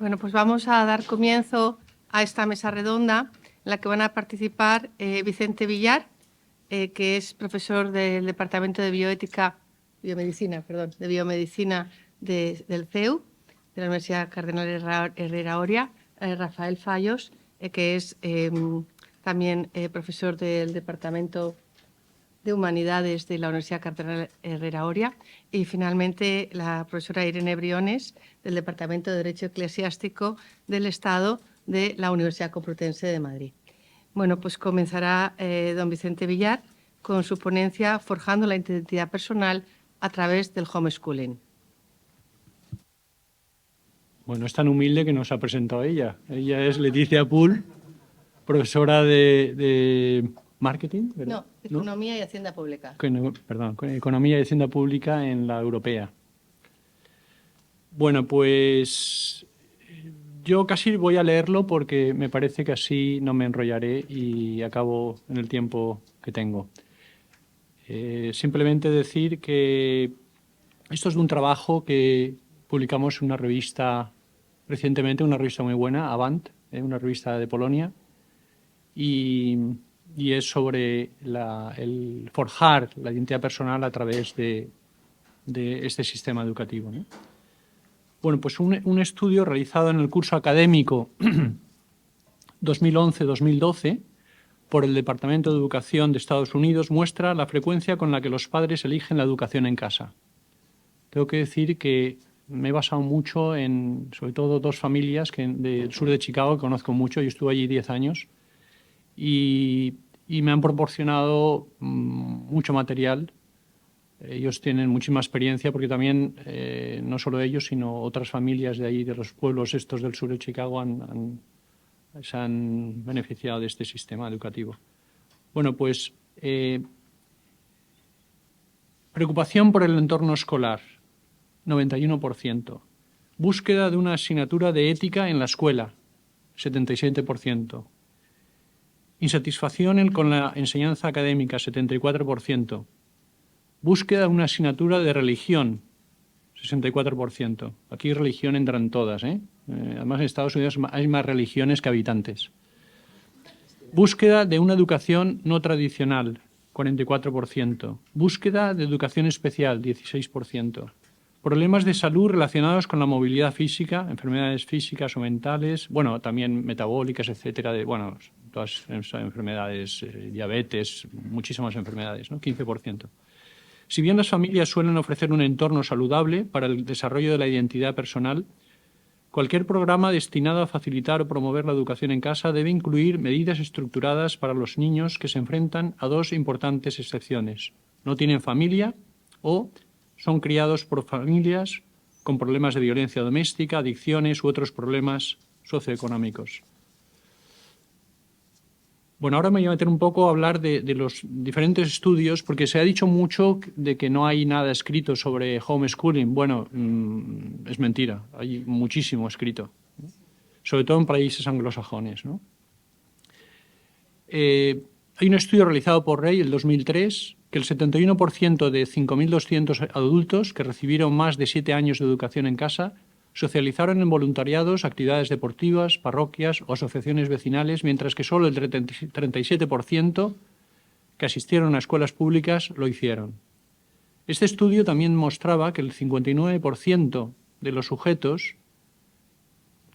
Bueno, pues vamos a dar comienzo a esta mesa redonda en la que van a participar Vicente Villar, que es profesor del Departamento de Biomedicina del CEU, de la Universidad Cardenal Herrera Oria, Rafael Fallos, que es también profesor del Departamento de Humanidades de la Universidad Cardenal Herrera Oria, y finalmente la profesora Irene Briones, del Departamento de Derecho Eclesiástico del Estado de la Universidad Complutense de Madrid. Bueno, pues comenzará don Vicente Villar con su ponencia Forjando la identidad personal a través del homeschooling. Bueno, es tan humilde que nos ha presentado ella. Ella es Leticia Pool, profesora de marketing, ¿verdad? No, Economía y Hacienda Pública. Perdón, Economía y Hacienda Pública en la Europea. Bueno, pues yo casi voy a leerlo porque me parece que así no me enrollaré y acabo en el tiempo que tengo. Simplemente decir que esto es de un trabajo que publicamos en una revista recientemente, una revista muy buena, Avant, una revista de Polonia, y es sobre el forjar la identidad personal a través de este sistema educativo, ¿no? Bueno, pues un estudio realizado en el curso académico 2011-2012 por el Departamento de Educación de Estados Unidos muestra la frecuencia con la que los padres eligen la educación en casa. Tengo que decir que me he basado mucho en, sobre todo, dos familias del sur de Chicago que conozco mucho. Yo estuve allí 10 años y me han proporcionado mucho material. Ellos tienen muchísima experiencia porque también, no solo ellos, sino otras familias de ahí, de los pueblos estos del sur de Chicago, se han beneficiado de este sistema educativo. Bueno, pues preocupación por el entorno escolar, 91%. Búsqueda de una asignatura de ética en la escuela, 77%. Insatisfacción con la enseñanza académica, 74%. Búsqueda de una asignatura de religión, 64%. Aquí religión entran todas, ¿eh? Además, en Estados Unidos hay más religiones que habitantes. Búsqueda de una educación no tradicional, 44%. Búsqueda de educación especial, 16%. Problemas de salud relacionados con la movilidad física, enfermedades físicas o mentales, bueno, también metabólicas, etcétera, todas enfermedades, diabetes, muchísimas enfermedades, ¿no? 15%. Si bien las familias suelen ofrecer un entorno saludable para el desarrollo de la identidad personal, cualquier programa destinado a facilitar o promover la educación en casa debe incluir medidas estructuradas para los niños que se enfrentan a dos importantes excepciones. No tienen familia o son criados por familias con problemas de violencia doméstica, adicciones u otros problemas socioeconómicos. Bueno, ahora me voy a meter un poco a hablar de los diferentes estudios, porque se ha dicho mucho de que no hay nada escrito sobre homeschooling. Bueno, es mentira, hay muchísimo escrito, sobre todo en países anglosajones, ¿no? Hay un estudio realizado por Rey en 2003 que el 71% de 5.200 adultos que recibieron más de 7 años de educación en casa socializaron en voluntariados, actividades deportivas, parroquias o asociaciones vecinales, mientras que solo el 37% que asistieron a escuelas públicas lo hicieron. Este estudio también mostraba que el 59% de los sujetos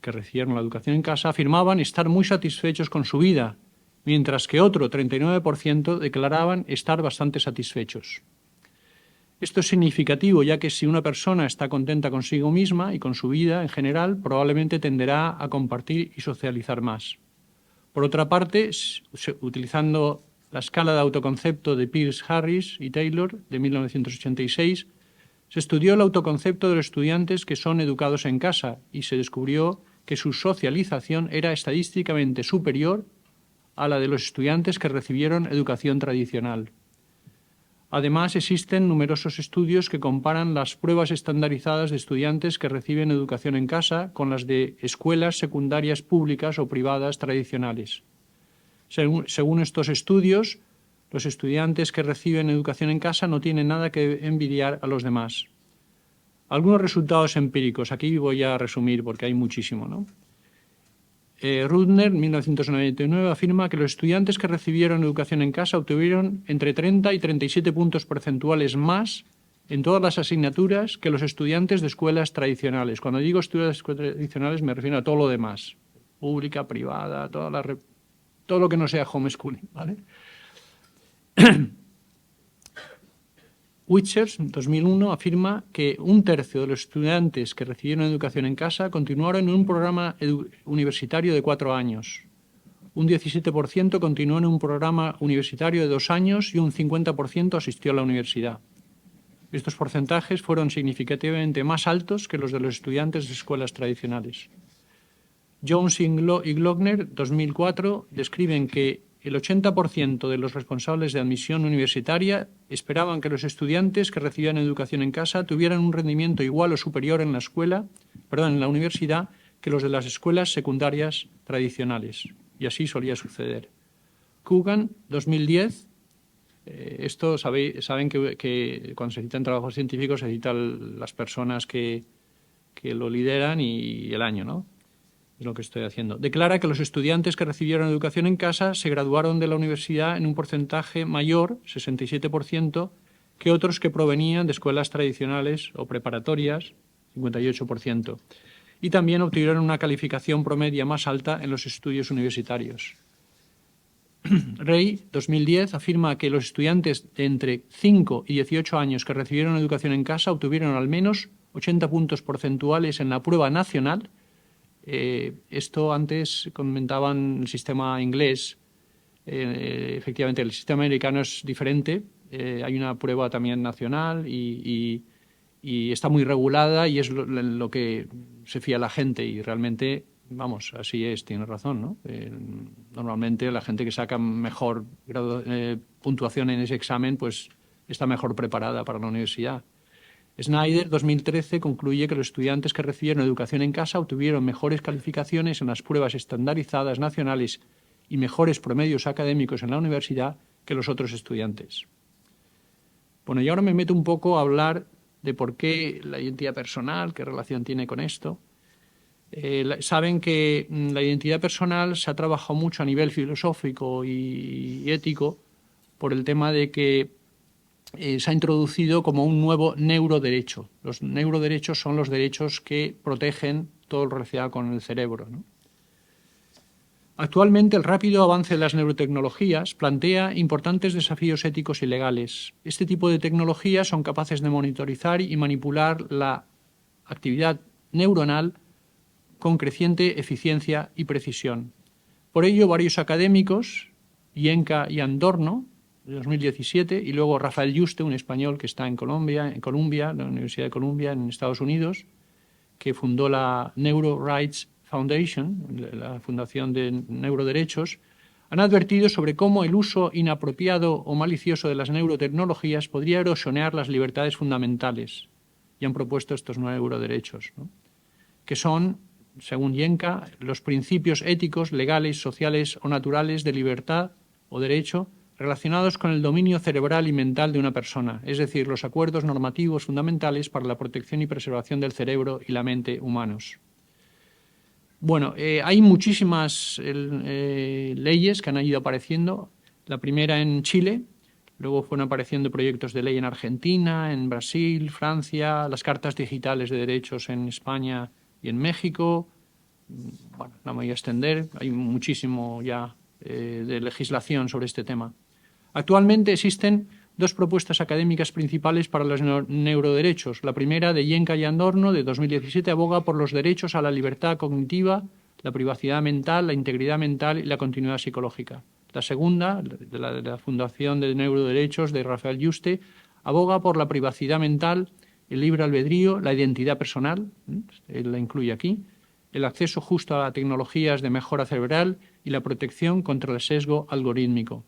que recibieron la educación en casa afirmaban estar muy satisfechos con su vida, mientras que otro 39% declaraban estar bastante satisfechos. Esto es significativo, ya que si una persona está contenta consigo misma y con su vida en general, probablemente tenderá a compartir y socializar más. Por otra parte, utilizando la escala de autoconcepto de Pierce, Harris y Taylor de 1986, se estudió el autoconcepto de los estudiantes que son educados en casa y se descubrió que su socialización era estadísticamente superior a la de los estudiantes que recibieron educación tradicional. Además, existen numerosos estudios que comparan las pruebas estandarizadas de estudiantes que reciben educación en casa con las de escuelas secundarias públicas o privadas tradicionales. Según estos estudios, los estudiantes que reciben educación en casa no tienen nada que envidiar a los demás. Algunos resultados empíricos. Aquí voy a resumir porque hay muchísimo, ¿no? Rudner, 1999, afirma que los estudiantes que recibieron educación en casa obtuvieron entre 30 y 37 puntos porcentuales más en todas las asignaturas que los estudiantes de escuelas tradicionales. Cuando digo estudiantes tradicionales me refiero a todo lo demás, pública, privada, todo lo que no sea homeschooling, ¿vale? Wichers, en 2001, afirma que un tercio de los estudiantes que recibieron educación en casa continuaron en un programa universitario de 4 años. Un 17% continuó en un programa universitario de 2 años y un 50% asistió a la universidad. Estos porcentajes fueron significativamente más altos que los de los estudiantes de escuelas tradicionales. Jones y Glockner, 2004, describen que el 80% de los responsables de admisión universitaria esperaban que los estudiantes que recibían educación en casa tuvieran un rendimiento igual o superior en la universidad que los de las escuelas secundarias tradicionales. Y así solía suceder. Coogan, 2010, esto saben que cuando se citan trabajos científicos se citan las personas que lo lideran y el año, ¿no? Es lo que estoy haciendo. Declara que los estudiantes que recibieron educación en casa se graduaron de la universidad en un porcentaje mayor, 67%, que otros que provenían de escuelas tradicionales o preparatorias, 58%. Y también obtuvieron una calificación promedia más alta en los estudios universitarios. Rey, 2010, afirma que los estudiantes de entre 5 y 18 años que recibieron educación en casa obtuvieron al menos 80 puntos porcentuales en la prueba nacional. Esto antes comentaban el sistema inglés. Efectivamente, el sistema americano es diferente. Hay una prueba también nacional y está muy regulada y es lo que se fía la gente y realmente, vamos, así es, tiene razón, ¿no? Normalmente la gente que saca mejor puntuación en ese examen pues está mejor preparada para la universidad. Snyder, 2013, concluye que los estudiantes que recibieron educación en casa obtuvieron mejores calificaciones en las pruebas estandarizadas nacionales y mejores promedios académicos en la universidad que los otros estudiantes. Bueno, y ahora me meto un poco a hablar de por qué la identidad personal, qué relación tiene con esto. Saben que la identidad personal se ha trabajado mucho a nivel filosófico y ético por el tema de que se ha introducido como un nuevo neuroderecho. Los neuroderechos son los derechos que protegen todo lo relacionado con el cerebro, ¿no? Actualmente, el rápido avance de las neurotecnologías plantea importantes desafíos éticos y legales. Este tipo de tecnologías son capaces de monitorizar y manipular la actividad neuronal con creciente eficiencia y precisión. Por ello, varios académicos, Yenka y Andorno, de 2017, y luego Rafael Yuste, un español que está en Columbia, la Universidad de Columbia, en Estados Unidos, que fundó la Neuro Rights Foundation, la Fundación de Neuroderechos, han advertido sobre cómo el uso inapropiado o malicioso de las neurotecnologías podría erosionar las libertades fundamentales y han propuesto estos neuroderechos, ¿no? Que son, según Yenka, los principios éticos, legales, sociales o naturales de libertad o derecho relacionados con el dominio cerebral y mental de una persona, es decir, los acuerdos normativos fundamentales para la protección y preservación del cerebro y la mente humanos. Bueno, hay muchísimas leyes que han ido apareciendo. La primera en Chile, luego fueron apareciendo proyectos de ley en Argentina, en Brasil, Francia, las cartas digitales de derechos en España y en México. Bueno, no me voy a extender, hay muchísimo ya de legislación sobre este tema. Actualmente existen dos propuestas académicas principales para los neuroderechos. La primera, de Yenka y Andorno, de 2017, aboga por los derechos a la libertad cognitiva, la privacidad mental, la integridad mental y la continuidad psicológica. La segunda, de la Fundación de Neuroderechos, de Rafael Yuste, aboga por la privacidad mental, el libre albedrío, la identidad personal, él la incluye aquí, el acceso justo a tecnologías de mejora cerebral y la protección contra el sesgo algorítmico.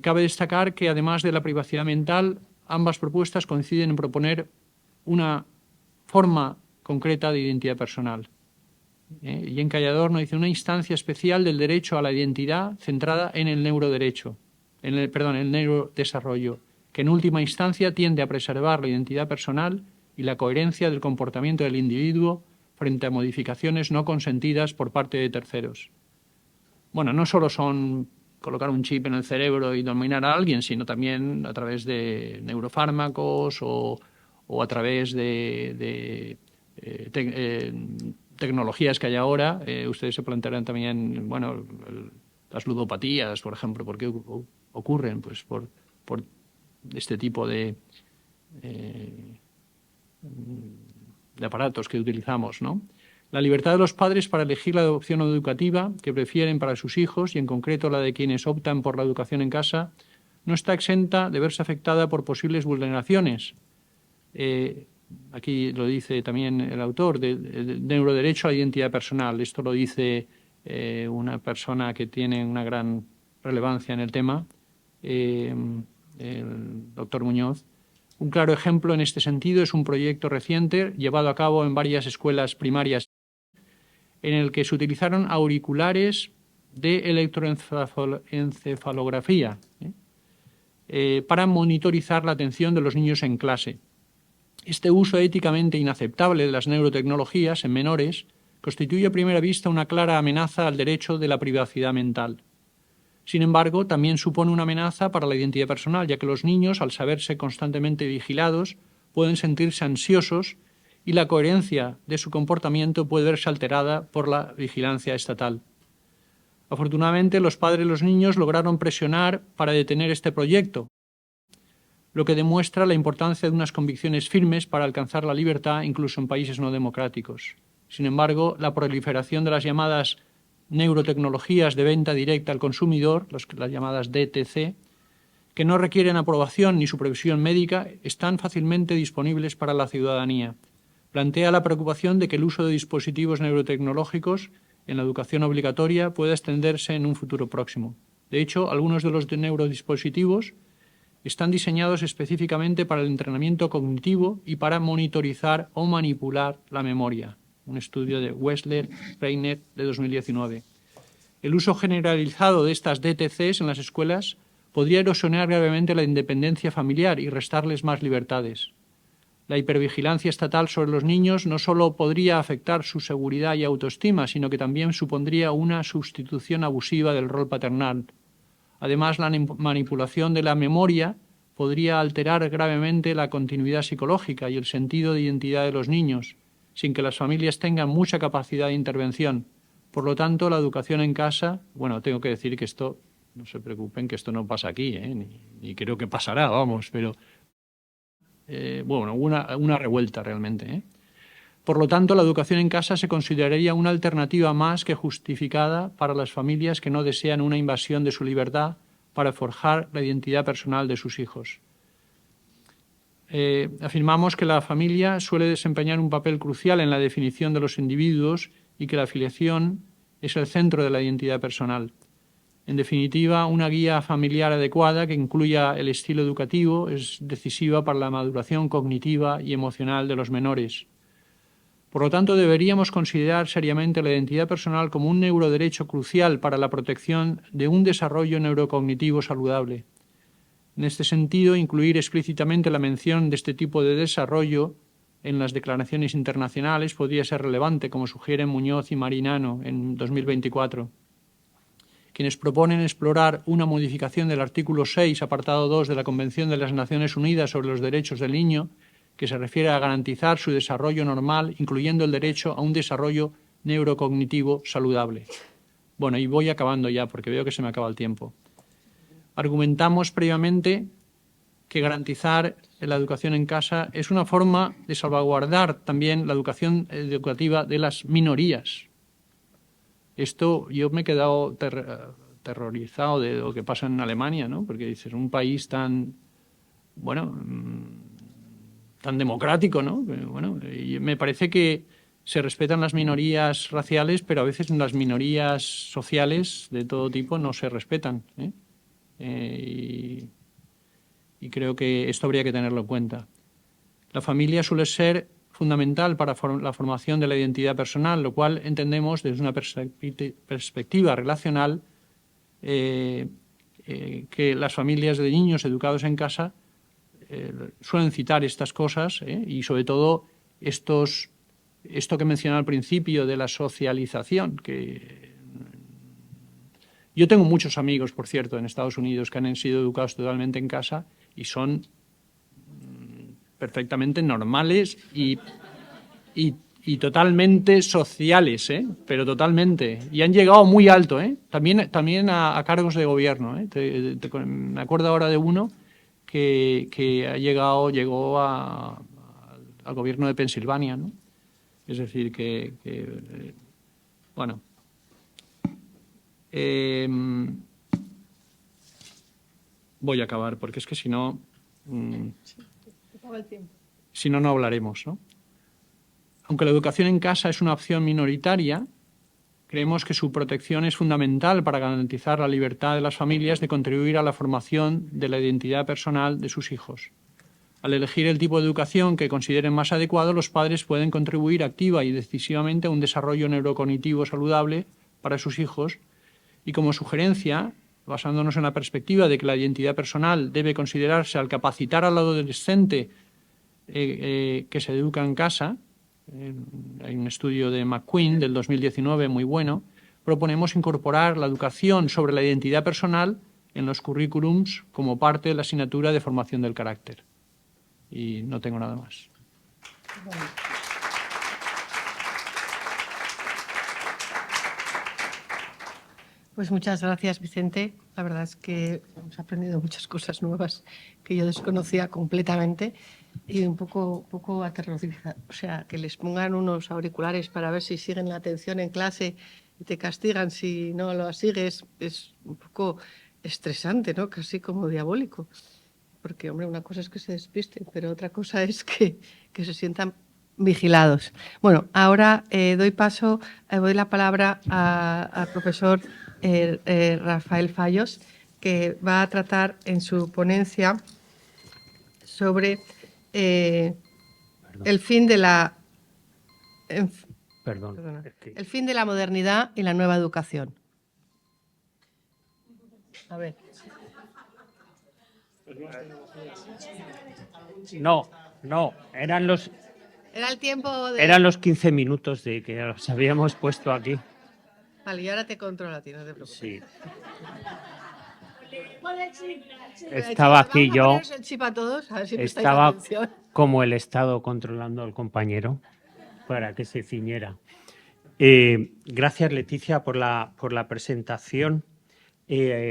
Cabe destacar que, además de la privacidad mental, ambas propuestas coinciden en proponer una forma concreta de identidad personal. Yenka y Adorno dice una instancia especial del derecho a la identidad centrada en el neuroderecho, el neurodesarrollo, que en última instancia tiende a preservar la identidad personal y la coherencia del comportamiento del individuo frente a modificaciones no consentidas por parte de terceros. Bueno, no solo son colocar un chip en el cerebro y dominar a alguien, sino también a través de neurofármacos o a través de tecnologías que hay ahora. Ustedes se plantearán también, bueno, las ludopatías, por ejemplo, ¿por qué ocurren? Pues por este tipo de aparatos que utilizamos, ¿no? La libertad de los padres para elegir la opción educativa que prefieren para sus hijos, y en concreto la de quienes optan por la educación en casa, no está exenta de verse afectada por posibles vulneraciones. Aquí lo dice también el autor, del neuroderecho a la identidad personal. Esto lo dice una persona que tiene una gran relevancia en el tema, el doctor Muñoz. Un claro ejemplo en este sentido es un proyecto reciente llevado a cabo en varias escuelas primarias en el que se utilizaron auriculares de electroencefalografía para monitorizar la atención de los niños en clase. Este uso éticamente inaceptable de las neurotecnologías en menores constituye a primera vista una clara amenaza al derecho de la privacidad mental. Sin embargo, también supone una amenaza para la identidad personal, ya que los niños, al saberse constantemente vigilados, pueden sentirse ansiosos y la coherencia de su comportamiento puede verse alterada por la vigilancia estatal. Afortunadamente, los padres y los niños lograron presionar para detener este proyecto, lo que demuestra la importancia de unas convicciones firmes para alcanzar la libertad incluso en países no democráticos. Sin embargo, la proliferación de las llamadas neurotecnologías de venta directa al consumidor, las llamadas DTC, que no requieren aprobación ni supervisión médica, están fácilmente disponibles para la ciudadanía. Plantea la preocupación de que el uso de dispositivos neurotecnológicos en la educación obligatoria pueda extenderse en un futuro próximo. De hecho, algunos de los neurodispositivos están diseñados específicamente para el entrenamiento cognitivo y para monitorizar o manipular la memoria. Un estudio de Wessler-Reiner de 2019. El uso generalizado de estas DTCs en las escuelas podría erosionar gravemente la independencia familiar y restarles más libertades. La hipervigilancia estatal sobre los niños no solo podría afectar su seguridad y autoestima, sino que también supondría una sustitución abusiva del rol paternal. Además, la manipulación de la memoria podría alterar gravemente la continuidad psicológica y el sentido de identidad de los niños, sin que las familias tengan mucha capacidad de intervención. Por lo tanto, la educación en casa, bueno, tengo que decir que esto, no se preocupen, que esto no pasa aquí, ni creo que pasará, vamos, pero bueno, una revuelta realmente. Por lo tanto, la educación en casa se consideraría una alternativa más que justificada para las familias que no desean una invasión de su libertad para forjar la identidad personal de sus hijos. Afirmamos que la familia suele desempeñar un papel crucial en la definición de los individuos y que la afiliación es el centro de la identidad personal. En definitiva, una guía familiar adecuada que incluya el estilo educativo es decisiva para la maduración cognitiva y emocional de los menores. Por lo tanto, deberíamos considerar seriamente la identidad personal como un neuroderecho crucial para la protección de un desarrollo neurocognitivo saludable. En este sentido, incluir explícitamente la mención de este tipo de desarrollo en las declaraciones internacionales podría ser relevante, como sugieren Muñoz y Marinano en 2024. Quienes proponen explorar una modificación del artículo 6, apartado 2 de la Convención de las Naciones Unidas sobre los Derechos del Niño, que se refiere a garantizar su desarrollo normal, incluyendo el derecho a un desarrollo neurocognitivo saludable. Bueno, y voy acabando ya, porque veo que se me acaba el tiempo. Argumentamos previamente que garantizar la educación en casa es una forma de salvaguardar también la educación educativa de las minorías. Esto yo me he quedado terrorizado de lo que pasa en Alemania, ¿no? Porque dices, un país tan, bueno, tan democrático, ¿no? Bueno, y me parece que se respetan las minorías raciales, pero a veces las minorías sociales de todo tipo no se respetan, y creo que esto habría que tenerlo en cuenta. La familia suele ser fundamental para la formación de la identidad personal, lo cual entendemos desde una perspectiva relacional que las familias de niños educados en casa suelen citar estas cosas, y sobre todo esto que mencionaba al principio de la socialización, que yo tengo muchos amigos, por cierto, en Estados Unidos que han sido educados totalmente en casa y son perfectamente normales y totalmente sociales, pero totalmente. Y han llegado muy alto, también a cargos de gobierno. Me acuerdo ahora de uno que llegó al gobierno de Pensilvania, ¿no? Es decir, bueno. Voy a acabar, porque es que si no... Si no, no hablaremos, ¿no? Aunque la educación en casa es una opción minoritaria, creemos que su protección es fundamental para garantizar la libertad de las familias de contribuir a la formación de la identidad personal de sus hijos. Al elegir el tipo de educación que consideren más adecuado, los padres pueden contribuir activa y decisivamente a un desarrollo neurocognitivo saludable para sus hijos y, como sugerencia, basándonos en la perspectiva de que la identidad personal debe considerarse al capacitar al adolescente que se educa en casa, hay un estudio de McQueen del 2019 muy bueno, proponemos incorporar la educación sobre la identidad personal en los currículums como parte de la asignatura de formación del carácter. Y no tengo nada más. Pues muchas gracias, Vicente. La verdad es que hemos aprendido muchas cosas nuevas que yo desconocía completamente y un poco aterrorizada. O sea, que les pongan unos auriculares para ver si siguen la atención en clase y te castigan si no lo sigues, es un poco estresante, ¿no? Casi como diabólico. Porque, hombre, una cosa es que se despisten, pero otra cosa es que se sientan vigilados. Bueno, ahora doy la palabra al profesor Rafael Fallos, que va a tratar en su ponencia sobre el fin de la el fin de la modernidad y la nueva educación. A ver. No, eran los... Era el tiempo de... Eran los 15 minutos de que los habíamos puesto aquí. Vale, y ahora te controlo a ti, no te preocupes. Sí. Estaba aquí yo. El chip a todos, a ver si estaba como el Estado controlando al compañero para que se ciñera. Gracias, Leticia, por la presentación.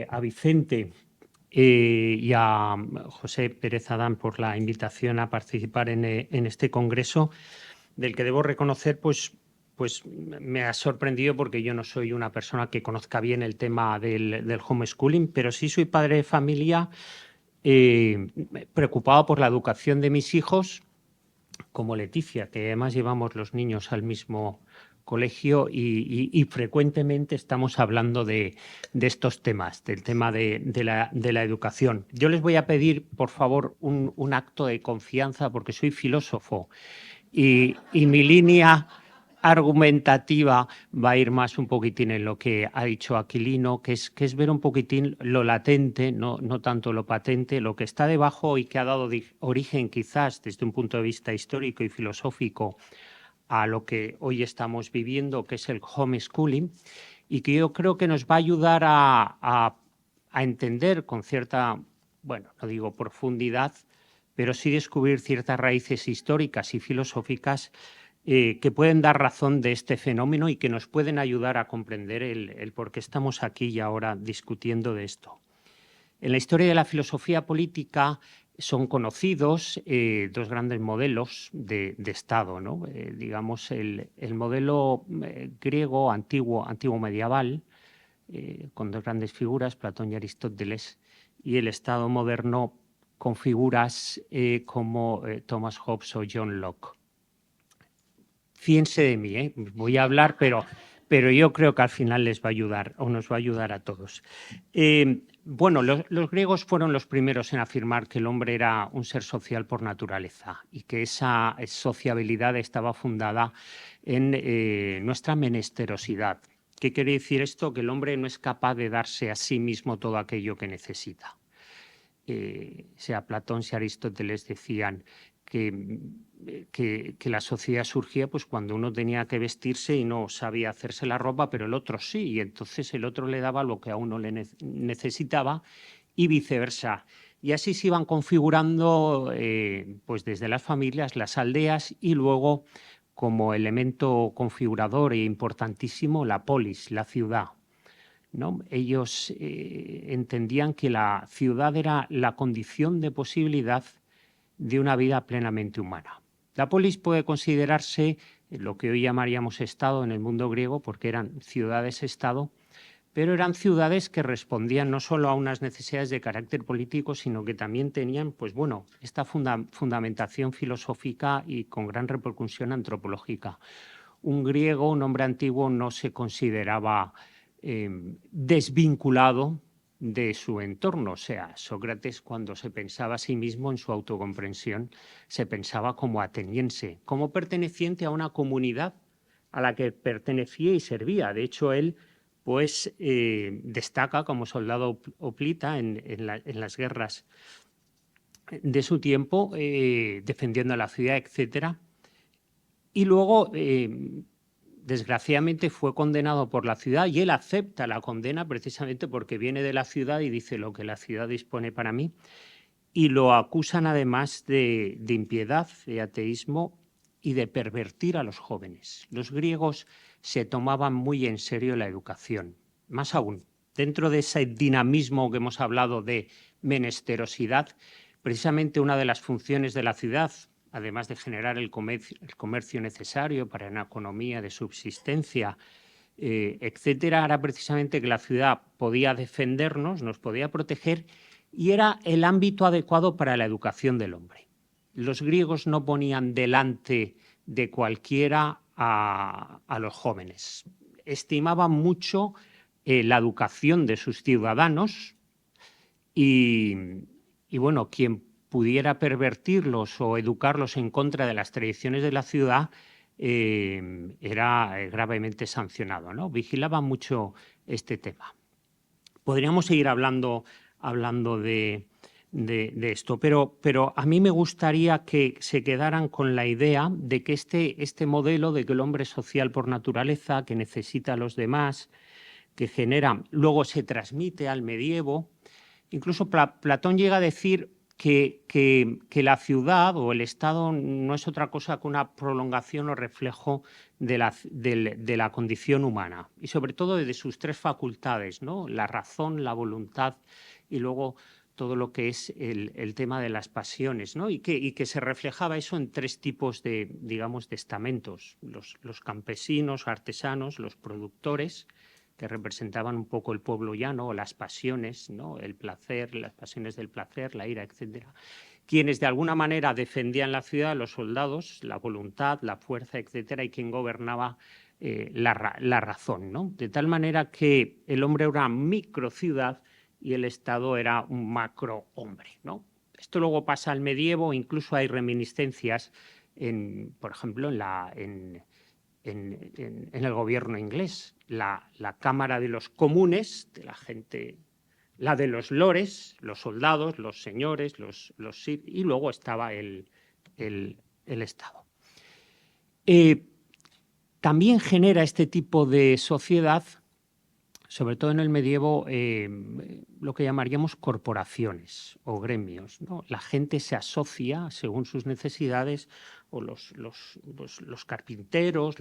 A Vicente y a José Pérez Adán por la invitación a participar en este congreso, del que debo reconocer, pues me ha sorprendido porque yo no soy una persona que conozca bien el tema del homeschooling, pero sí soy padre de familia preocupado por la educación de mis hijos, como Leticia, que además llevamos los niños al mismo colegio y frecuentemente estamos hablando de estos temas, del tema de la educación. Yo les voy a pedir, por favor, un acto de confianza porque soy filósofo y mi línea argumentativa va a ir más un poquitín en lo que ha dicho Aquilino, que es ver un poquitín lo latente, no tanto lo patente, lo que está debajo y que ha dado origen quizás desde un punto de vista histórico y filosófico a lo que hoy estamos viviendo, que es el homeschooling, y que yo creo que nos va a ayudar a entender con cierta, bueno, no digo profundidad, pero sí descubrir ciertas raíces históricas y filosóficas que pueden dar razón de este fenómeno y que nos pueden ayudar a comprender el por qué estamos aquí y ahora discutiendo de esto. En la historia de la filosofía política son conocidos dos grandes modelos de Estado, ¿no? Digamos, el modelo griego antiguo medieval, con dos grandes figuras, Platón y Aristóteles, y el Estado moderno con figuras como Thomas Hobbes o John Locke. Fíjense de mí, voy a hablar, pero yo creo que al final les va a ayudar o nos va a ayudar a todos. Bueno, los griegos fueron los primeros en afirmar que el hombre era un ser social por naturaleza y que esa sociabilidad estaba fundada en nuestra menesterosidad. ¿Qué quiere decir esto? Que el hombre no es capaz de darse a sí mismo todo aquello que necesita. sea Platón, sea Aristóteles, decían que la sociedad surgía pues cuando uno tenía que vestirse y no sabía hacerse la ropa, pero el otro sí, y entonces el otro le daba lo que a uno le necesitaba y viceversa. Y así se iban configurando pues desde las familias, las aldeas y luego como elemento configurador e importantísimo la polis, la ciudad, ¿no? Ellos entendían que la ciudad era la condición de posibilidad de una vida plenamente humana. La polis puede considerarse lo que hoy llamaríamos Estado en el mundo griego, porque eran ciudades-Estado, pero eran ciudades que respondían no solo a unas necesidades de carácter político, sino que también tenían, pues bueno, esta fundamentación filosófica y con gran repercusión antropológica. Un griego, un hombre antiguo, no se consideraba desvinculado de su entorno. O sea, Sócrates, cuando se pensaba a sí mismo en su autocomprensión, se pensaba como ateniense, como perteneciente a una comunidad a la que pertenecía y servía. De hecho, él pues destaca como soldado hoplita en las guerras de su tiempo, defendiendo la ciudad, etcétera. Y luego, desgraciadamente, fue condenado por la ciudad y él acepta la condena precisamente porque viene de la ciudad y dice lo que la ciudad dispone para mí. Y lo acusan además de impiedad, de ateísmo y de pervertir a los jóvenes. Los griegos se tomaban muy en serio la educación. Más aún, dentro de ese dinamismo que hemos hablado de menesterosidad, precisamente una de las funciones de la ciudad, además de generar el comercio necesario para una economía de subsistencia, etcétera, era precisamente que la ciudad podía defendernos, nos podía proteger y era el ámbito adecuado para la educación del hombre. Los griegos no ponían delante de cualquiera a los jóvenes. Estimaban mucho la educación de sus ciudadanos y bueno, quien pudiera pervertirlos o educarlos en contra de las tradiciones de la ciudad era gravemente sancionado, ¿no? Vigilaban mucho este tema. Podríamos seguir hablando de esto, pero a mí me gustaría que se quedaran con la idea de que este modelo de que el hombre es social por naturaleza, que necesita a los demás, que genera, luego se transmite al medievo. Incluso Platón llega a decir que la ciudad o el Estado no es otra cosa que una prolongación o reflejo de la condición humana y sobre todo de sus tres facultades, ¿no? La razón, la voluntad y luego todo lo que es el tema de las pasiones, ¿no? Y que se reflejaba eso en tres tipos de, digamos, de estamentos: los campesinos, artesanos, los productores, que representaban un poco el pueblo llano, o las pasiones, ¿no? El placer, las pasiones del placer, la ira, etcétera. Quienes de alguna manera defendían la ciudad, los soldados, la voluntad, la fuerza, etcétera, y quien gobernaba la razón, ¿no? De tal manera que el hombre era una microciudad y el Estado era un macro hombre, ¿no? Esto luego pasa al medievo, incluso hay reminiscencias, por ejemplo, en el gobierno inglés. La Cámara de los Comunes, de la gente, la de los lores, los soldados, los señores, y luego estaba el Estado. También genera este tipo de sociedad, sobre todo en el medievo, lo que llamaríamos corporaciones o gremios, ¿no? La gente se asocia según sus necesidades, o los carpinteros,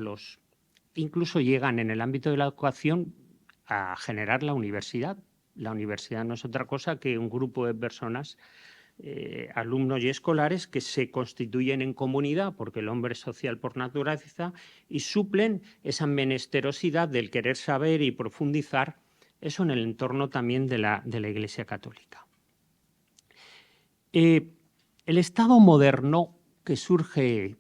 incluso llegan en el ámbito de la educación a generar la universidad. La universidad no es otra cosa que un grupo de personas, alumnos y escolares, que se constituyen en comunidad porque el hombre es social por naturaleza y suplen esa menesterosidad del querer saber y profundizar, eso en el entorno también de la Iglesia Católica. El Estado moderno que surge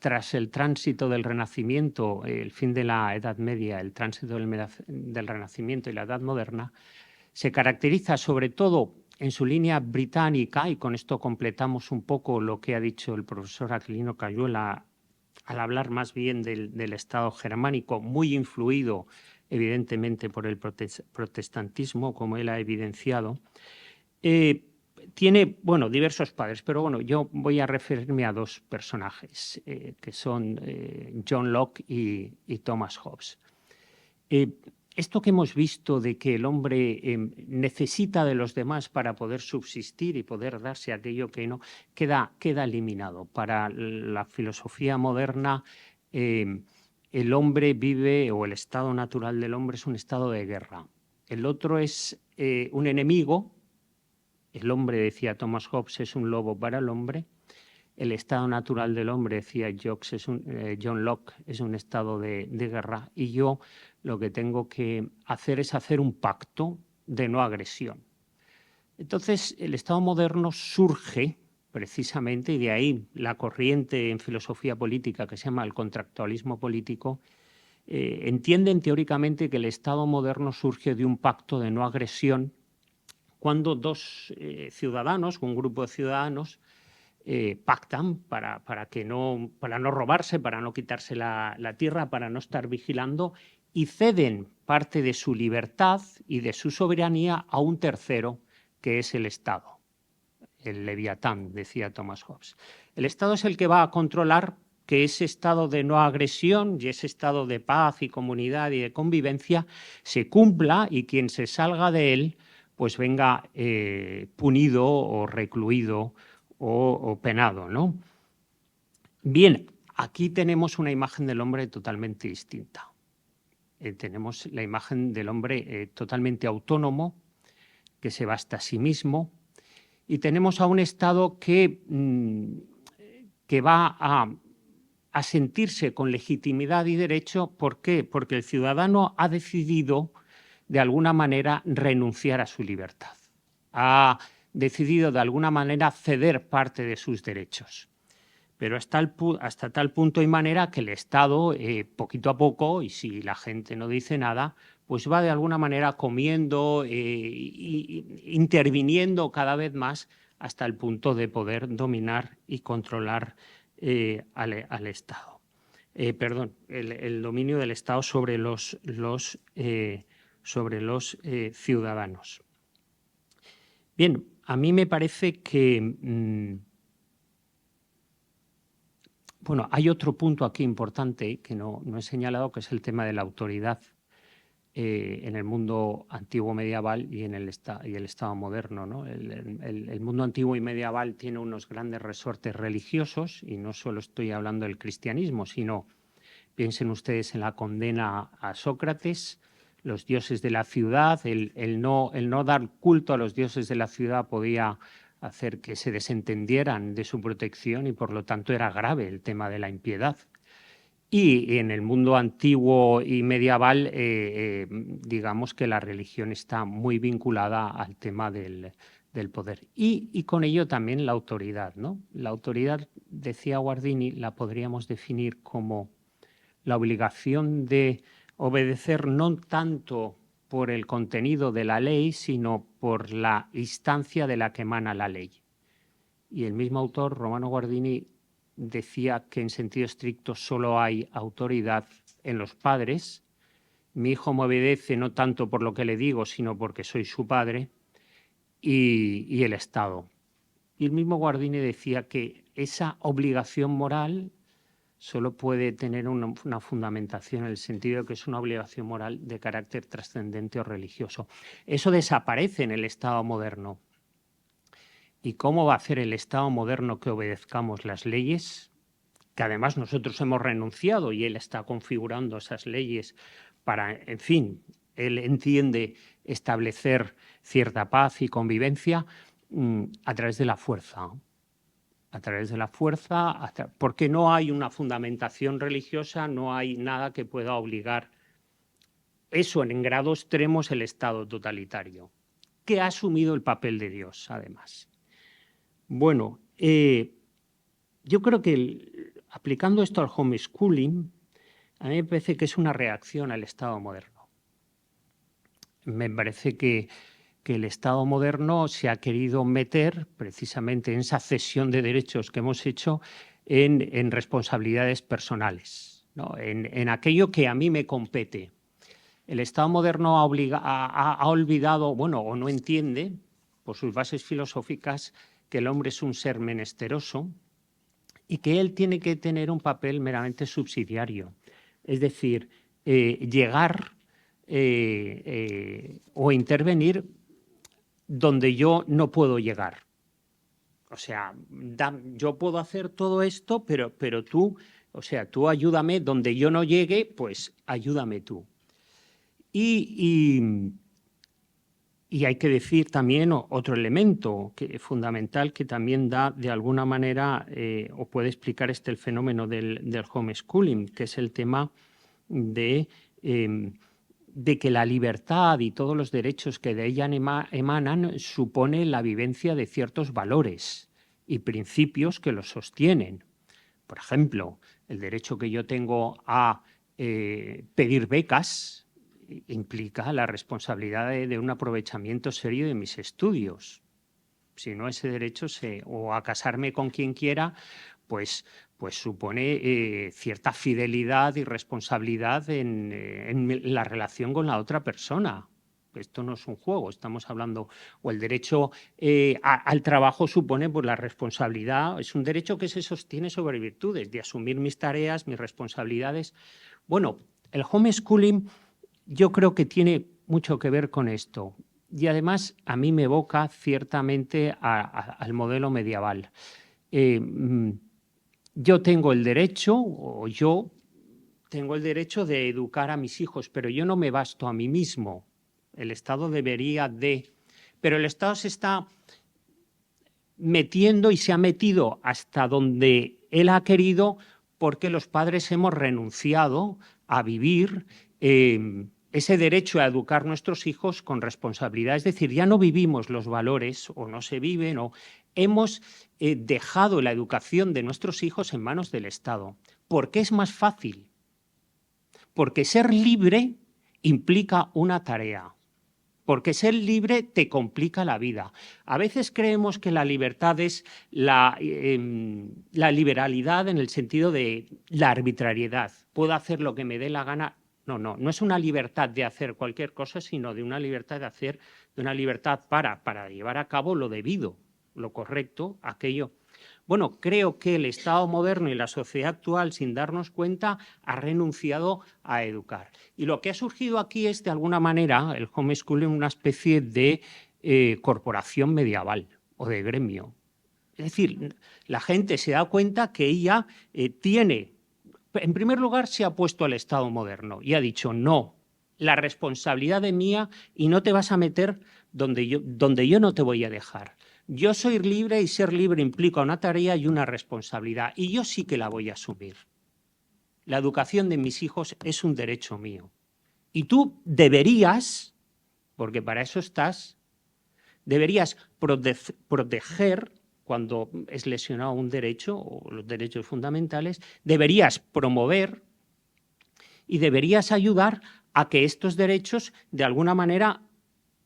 tras el tránsito del Renacimiento, el fin de la Edad Media, el tránsito del Renacimiento y la Edad Moderna, se caracteriza sobre todo en su línea británica, y con esto completamos un poco lo que ha dicho el profesor Aquilino Cayuela al hablar más bien del Estado germánico, muy influido evidentemente por el protestantismo, como él ha evidenciado. Tiene, bueno, diversos padres, pero bueno, yo voy a referirme a dos personajes, que son John Locke y Thomas Hobbes. Esto que hemos visto de que el hombre necesita de los demás para poder subsistir y poder darse aquello que no, queda eliminado. Para la filosofía moderna, el hombre vive, o el estado natural del hombre es un estado de guerra. El otro es un enemigo. El hombre, decía Thomas Hobbes, es un lobo para el hombre. El estado natural del hombre, decía John Locke, es un estado de guerra. Y yo lo que tengo que hacer es hacer un pacto de no agresión. Entonces, el Estado moderno surge precisamente, y de ahí la corriente en filosofía política que se llama el contractualismo político, entienden teóricamente que el Estado moderno surge de un pacto de no agresión cuando dos ciudadanos, un grupo de ciudadanos, pactan para no robarse, para no quitarse la tierra, para no estar vigilando, y ceden parte de su libertad y de su soberanía a un tercero, que es el Estado. El Leviatán, decía Thomas Hobbes. El Estado es el que va a controlar que ese estado de no agresión y ese estado de paz y comunidad y de convivencia se cumpla, y quien se salga de él pues venga punido o recluido o penado, ¿no? Bien, aquí tenemos una imagen del hombre totalmente distinta. Tenemos la imagen del hombre totalmente autónomo, que se basta a sí mismo, y tenemos a un Estado que va a sentirse con legitimidad y derecho. ¿Por qué? Porque el ciudadano ha decidido, de alguna manera, renunciar a su libertad. Ha decidido, de alguna manera, ceder parte de sus derechos. Pero hasta tal punto y manera que el Estado, poquito a poco, y si la gente no dice nada, pues va de alguna manera comiendo, interviniendo cada vez más hasta el punto de poder dominar y controlar al Estado. El dominio del Estado sobre los ciudadanos. Bien, a mí me parece que bueno, hay otro punto aquí importante que no he señalado, que es el tema de la autoridad en el mundo antiguo medieval y en el Estado moderno, ¿no? El mundo antiguo y medieval tiene unos grandes resortes religiosos, y no solo estoy hablando del cristianismo, sino piensen ustedes en la condena a Sócrates, los dioses de la ciudad, el no dar culto a los dioses de la ciudad podía hacer que se desentendieran de su protección, y por lo tanto era grave el tema de la impiedad. Y en el mundo antiguo y medieval, digamos que la religión está muy vinculada al tema del poder. Y con ello también la autoridad, ¿no? La autoridad, decía Guardini, la podríamos definir como la obligación de obedecer no tanto por el contenido de la ley, sino por la instancia de la que emana la ley. Y el mismo autor, Romano Guardini, decía que en sentido estricto solo hay autoridad en los padres. Mi hijo me obedece no tanto por lo que le digo, sino porque soy su padre, y el Estado. Y el mismo Guardini decía que esa obligación moral solo puede tener una fundamentación en el sentido de que es una obligación moral de carácter trascendente o religioso. Eso desaparece en el Estado moderno. ¿Y cómo va a hacer el Estado moderno que obedezcamos las leyes? Que además nosotros hemos renunciado, y él está configurando esas leyes para, en fin, él entiende establecer cierta paz y convivencia a través de la fuerza. A través de la fuerza, porque no hay una fundamentación religiosa, no hay nada que pueda obligar. Eso en grado extremo es el Estado totalitario, que ha asumido el papel de Dios, además. Bueno, yo creo que aplicando esto al homeschooling, a mí me parece que es una reacción al Estado moderno. Me parece que el Estado moderno se ha querido meter precisamente en esa cesión de derechos que hemos hecho en responsabilidades personales, ¿no? En aquello que a mí me compete. El Estado moderno ha olvidado, bueno, o no entiende por sus bases filosóficas, que el hombre es un ser menesteroso y que él tiene que tener un papel meramente subsidiario. Es decir, llegar o intervenir donde yo no puedo llegar. O sea, yo puedo hacer todo esto, pero tú, o sea, tú ayúdame donde yo no llegue, pues ayúdame tú. Y hay que decir también otro elemento fundamental que también da de alguna manera o puede explicar el fenómeno del homeschooling, que es el tema de que la libertad y todos los derechos que de ella emanan supone la vivencia de ciertos valores y principios que los sostienen. Por ejemplo, el derecho que yo tengo a pedir becas implica la responsabilidad de un aprovechamiento serio de mis estudios. Si no, ese derecho o a casarme con quien quiera, pues supone cierta fidelidad y responsabilidad en la relación con la otra persona. Esto no es un juego, estamos hablando, o el derecho al trabajo supone pues, la responsabilidad, es un derecho que se sostiene sobre virtudes, de asumir mis tareas, mis responsabilidades. Bueno, el homeschooling yo creo que tiene mucho que ver con esto. Y además a mí me evoca ciertamente al modelo medieval. Yo tengo el derecho de educar a mis hijos, pero yo no me basto a mí mismo. El Estado debería de... Pero el Estado se está metiendo y se ha metido hasta donde él ha querido porque los padres hemos renunciado a vivir ese derecho a educar a nuestros hijos con responsabilidad. Es decir, ya no vivimos los valores o no se viven o hemos dejado la educación de nuestros hijos en manos del Estado. ¿Por qué es más fácil? Porque ser libre implica una tarea. Porque ser libre te complica la vida. A veces creemos que la libertad es la liberalidad en el sentido de la arbitrariedad. Puedo hacer lo que me dé la gana. No es una libertad de hacer cualquier cosa, sino de una libertad para llevar a cabo lo debido, lo correcto, aquello. Bueno, creo que el Estado moderno y la sociedad actual, sin darnos cuenta, ha renunciado a educar. Y lo que ha surgido aquí es, de alguna manera, el homeschooling, una especie de corporación medieval o de gremio. Es decir, la gente se da cuenta que ella tiene... En primer lugar, se ha puesto al Estado moderno y ha dicho, no, la responsabilidad es mía y no te vas a meter donde yo no te voy a dejar. Yo soy libre y ser libre implica una tarea y una responsabilidad y yo sí que la voy a asumir. La educación de mis hijos es un derecho mío. Y tú deberías, porque para eso estás, deberías proteger cuando es lesionado un derecho o los derechos fundamentales, deberías promover y deberías ayudar a que estos derechos de alguna manera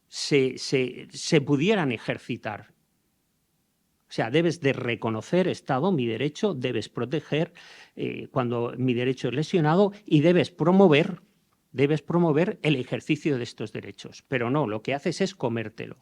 se pudieran ejercitar. O sea, debes de reconocer, Estado, mi derecho, debes proteger cuando mi derecho es lesionado y debes promover el ejercicio de estos derechos. Pero no, lo que haces es comértelo.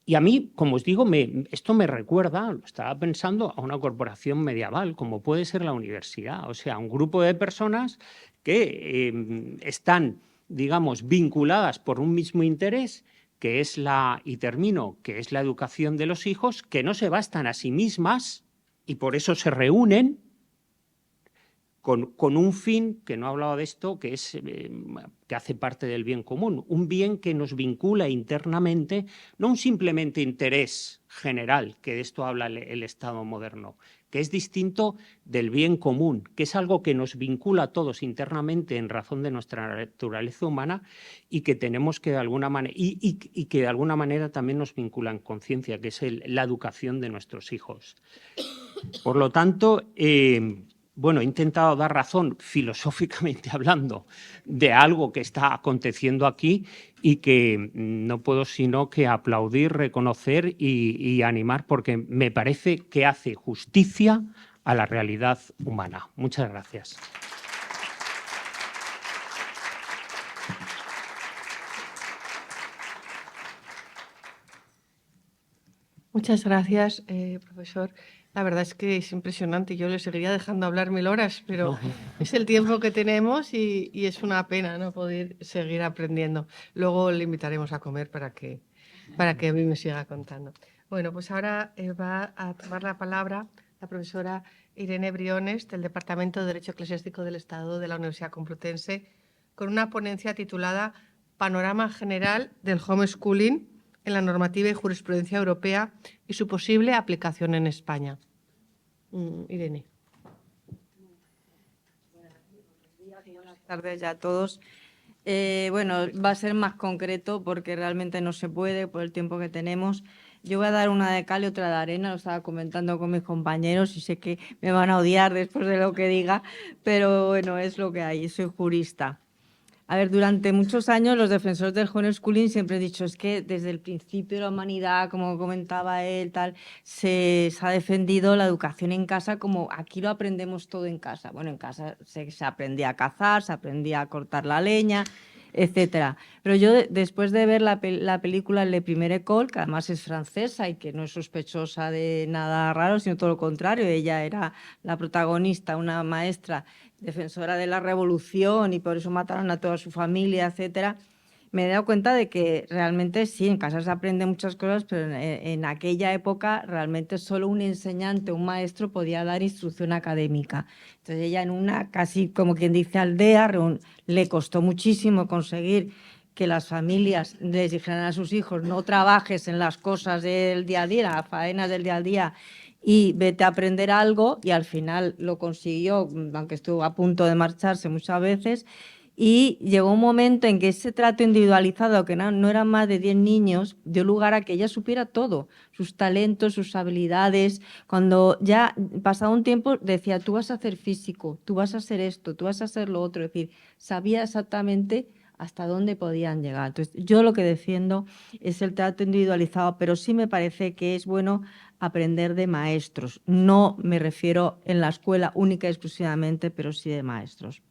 Y a mí, como os digo, esto me recuerda, lo estaba pensando, a una corporación medieval, como puede ser la universidad. O sea, un grupo de personas que están, digamos, vinculadas por un mismo interés, que es la educación de los hijos, que no se bastan a sí mismas y por eso se reúnen con un fin, que no he hablado de esto, que hace parte del bien común, un bien que nos vincula internamente, no un simplemente interés general, que de esto habla el Estado moderno, que es distinto del bien común, que es algo que nos vincula a todos internamente en razón de nuestra naturaleza humana y que tenemos que de alguna manera, y que de alguna manera también nos vincula en conciencia, que es la educación de nuestros hijos. Por lo tanto, bueno, he intentado dar razón, filosóficamente hablando, de algo que está aconteciendo aquí y que no puedo sino que aplaudir, reconocer y animar, porque me parece que hace justicia a la realidad humana. Muchas gracias. Muchas gracias, profesor. La verdad es que es impresionante. Yo le seguiría dejando hablar 1000 horas, pero es el tiempo que tenemos y es una pena no poder seguir aprendiendo. Luego le invitaremos a comer para que a mí me siga contando. Bueno, pues ahora va a tomar la palabra la profesora Irene Briones, del Departamento de Derecho Eclesiástico del Estado de la Universidad Complutense, con una ponencia titulada Panorama General del Homeschooling en la normativa y jurisprudencia europea y su posible aplicación en España. Irene. Buenas tardes ya a todos. Bueno, va a ser más concreto porque realmente no se puede por el tiempo que tenemos. Yo voy a dar una de cal y otra de arena, lo estaba comentando con mis compañeros y sé que me van a odiar después de lo que diga, pero bueno, es lo que hay, soy jurista. A ver, durante muchos años los defensores del homeschooling siempre han dicho es que desde el principio de la humanidad, como comentaba él, tal, se ha defendido la educación en casa como aquí lo aprendemos todo en casa. Bueno, en casa se aprendía a cazar, se aprendía a cortar la leña, etcétera. Pero yo después de ver la película Le Primer École, que además es francesa y que no es sospechosa de nada raro, sino todo lo contrario, ella era la protagonista, una maestra defensora de la revolución y por eso mataron a toda su familia, etcétera, me he dado cuenta de que realmente sí, en casa se aprende muchas cosas, pero en aquella época realmente solo un enseñante, un maestro podía dar instrucción académica. Entonces ella en una casi como quien dice aldea, le costó muchísimo conseguir que las familias les dijeran a sus hijos no trabajes en las cosas del día a día, las faenas del día a día, y vete a aprender algo, y al final lo consiguió, aunque estuvo a punto de marcharse muchas veces, y llegó un momento en que ese trato individualizado, que no eran más de 10 niños, dio lugar a que ella supiera todo, sus talentos, sus habilidades. Cuando ya pasado un tiempo decía, tú vas a hacer físico, tú vas a hacer esto, tú vas a hacer lo otro, es decir, sabía exactamente hasta dónde podían llegar. Entonces, yo lo que defiendo es el trato individualizado, pero sí me parece que es bueno aprender de maestros. No me refiero en la escuela única y exclusivamente, pero sí de maestros.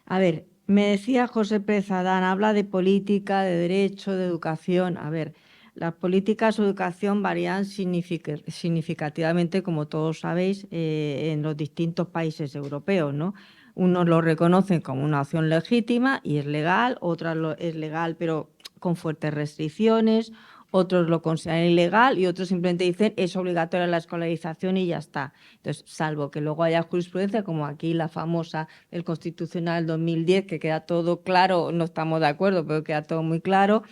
A ver, me decía José Pérez Adán, habla de política, de derecho, de educación. A ver, las políticas de educación varían significativamente, como todos sabéis, en los distintos países europeos, ¿no? Unos lo reconocen como una opción legítima y es legal, otras es legal pero con fuertes restricciones, otros lo consideran ilegal y otros simplemente dicen es obligatoria la escolarización y ya está. Entonces, salvo que luego haya jurisprudencia, como aquí la famosa del Constitucional 2010, que queda todo claro, no estamos de acuerdo, pero queda todo muy claro,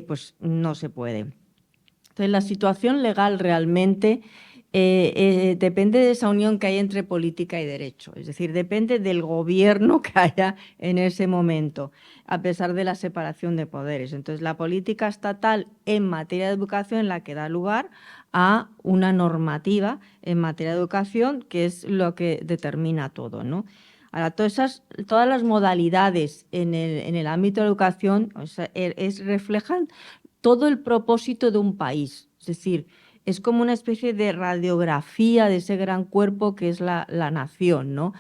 pues no se puede. Entonces, la situación legal realmente depende de esa unión que hay entre política y derecho, es decir, depende del gobierno que haya en ese momento, a pesar de la separación de poderes. Entonces, la política estatal en materia de educación es la que da lugar a una normativa en materia de educación que es lo que determina todo, ¿no? Ahora, todas las modalidades en el ámbito de la educación reflejan todo el propósito de un país, es decir, es como una especie de radiografía de ese gran cuerpo que es la nación, ¿no?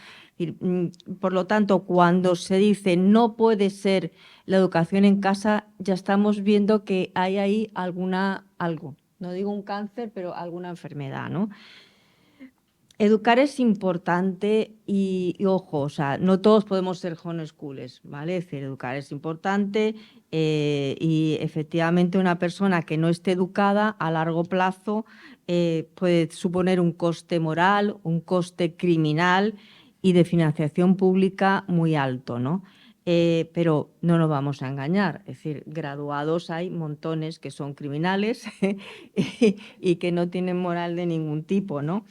Por lo tanto, cuando se dice no puede ser la educación en casa, ya estamos viendo que hay ahí algo, no digo un cáncer, pero alguna enfermedad, ¿no? Educar es importante y ojo, o sea, no todos podemos ser homeschoolers, ¿vale? Es decir, educar es importante y efectivamente una persona que no esté educada a largo plazo puede suponer un coste moral, un coste criminal y de financiación pública muy alto, ¿no? Pero no nos vamos a engañar, es decir, graduados hay montones que son criminales y que no tienen moral de ningún tipo, ¿no?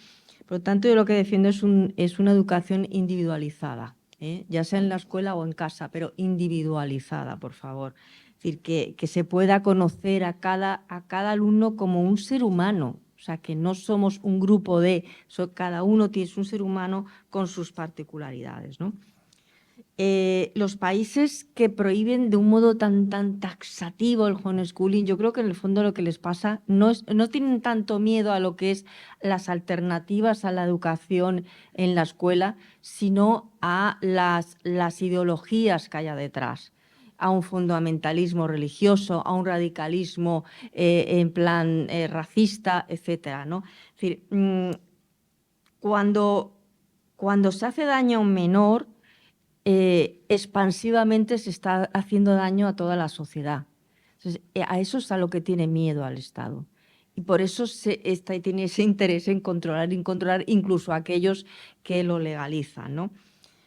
Por lo tanto, yo lo que defiendo es una educación individualizada, ya sea en la escuela o en casa, pero individualizada, por favor. Es decir, que se pueda conocer a cada alumno como un ser humano, o sea, que no somos un grupo cada uno es un ser humano con sus particularidades, ¿no? Los países que prohíben de un modo tan taxativo el homeschooling, yo creo que en el fondo lo que les pasa no tienen tanto miedo a lo que es las alternativas a la educación en la escuela, sino a las ideologías que haya detrás. a un fundamentalismo religioso, a un radicalismo en plan racista, etcétera, ¿no? Es decir, cuando se hace daño a un menor, expansivamente se está haciendo daño a toda la sociedad. Entonces, a eso es a lo que tiene miedo al Estado. Y por eso tiene ese interés en controlar incluso a aquellos que lo legalizan, ¿no?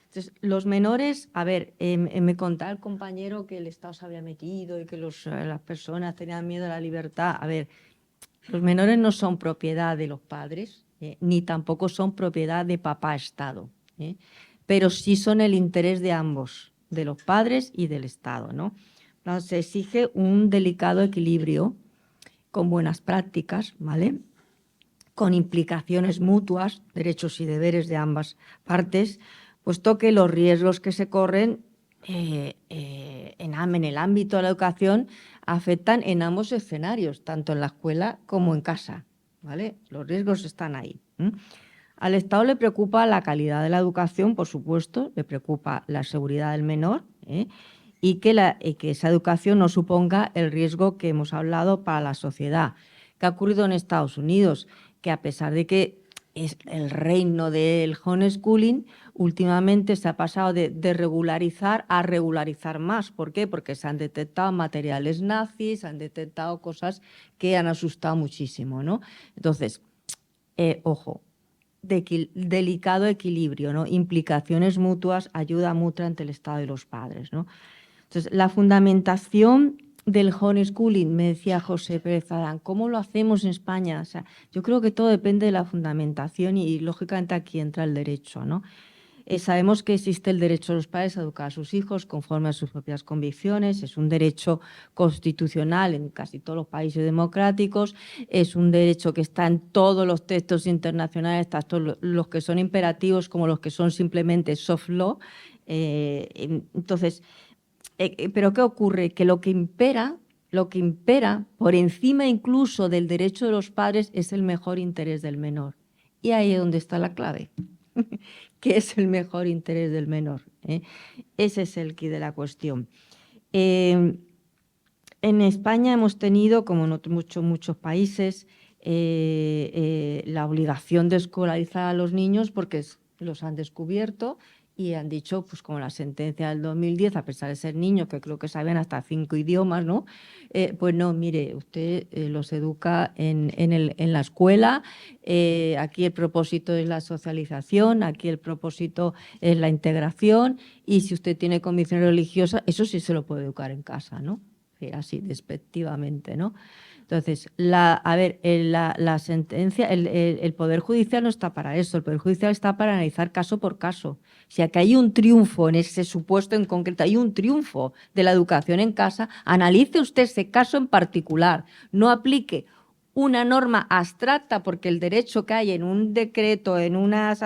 Entonces, los menores, a ver, me contaba el compañero que el Estado se había metido y que las personas tenían miedo a la libertad. A ver, los menores no son propiedad de los padres, ni tampoco son propiedad de papá Estado, pero sí son el interés de ambos, de los padres y del Estado, ¿no? Entonces, se exige un delicado equilibrio con buenas prácticas, ¿vale? Con implicaciones mutuas, derechos y deberes de ambas partes, puesto que los riesgos que se corren en el ámbito de la educación afectan en ambos escenarios, tanto en la escuela como en casa, ¿vale? Los riesgos están ahí. Al Estado le preocupa la calidad de la educación, por supuesto, le preocupa la seguridad del menor, y que esa educación no suponga el riesgo que hemos hablado para la sociedad. ¿Qué ha ocurrido en Estados Unidos? Que a pesar de que es el reino del homeschooling, últimamente se ha pasado de regularizar a regularizar más. ¿Por qué? Porque se han detectado materiales nazis, se han detectado cosas que han asustado muchísimo, ¿no? Entonces, ojo, delicado equilibrio, ¿no? Implicaciones mutuas, ayuda mutua entre el Estado y los padres, ¿no? Entonces, la fundamentación del homeschooling, me decía José Pérez Adán, ¿cómo lo hacemos en España? O sea, yo creo que todo depende de la fundamentación y lógicamente aquí entra el derecho, ¿no? Sabemos que existe el derecho de los padres a educar a sus hijos conforme a sus propias convicciones, es un derecho constitucional en casi todos los países democráticos, es un derecho que está en todos los textos internacionales, tanto los que son imperativos como los que son simplemente soft law. Entonces, pero ¿qué ocurre? Que lo que impera por encima incluso del derecho de los padres es el mejor interés del menor. Y ahí es donde está la clave. ¿Qué es el mejor interés del menor? Ese es el quid de la cuestión. En España hemos tenido, como en muchos países, la obligación de escolarizar a los niños porque los han descubierto y han dicho, pues como la sentencia del 2010, a pesar de ser niños, que creo que saben hasta 5 idiomas, ¿no? Pues no, mire, usted los educa en la escuela, aquí el propósito es la socialización, aquí el propósito es la integración, y si usted tiene convicciones religiosas, eso sí se lo puede educar en casa, ¿no? Así, despectivamente, ¿no? Entonces, la sentencia, el Poder Judicial no está para eso, el Poder Judicial está para analizar caso por caso. Si aquí hay un triunfo en ese supuesto en concreto, hay un triunfo de la educación en casa, analice usted ese caso en particular, no aplique una norma abstracta, porque el derecho que hay en un decreto, en una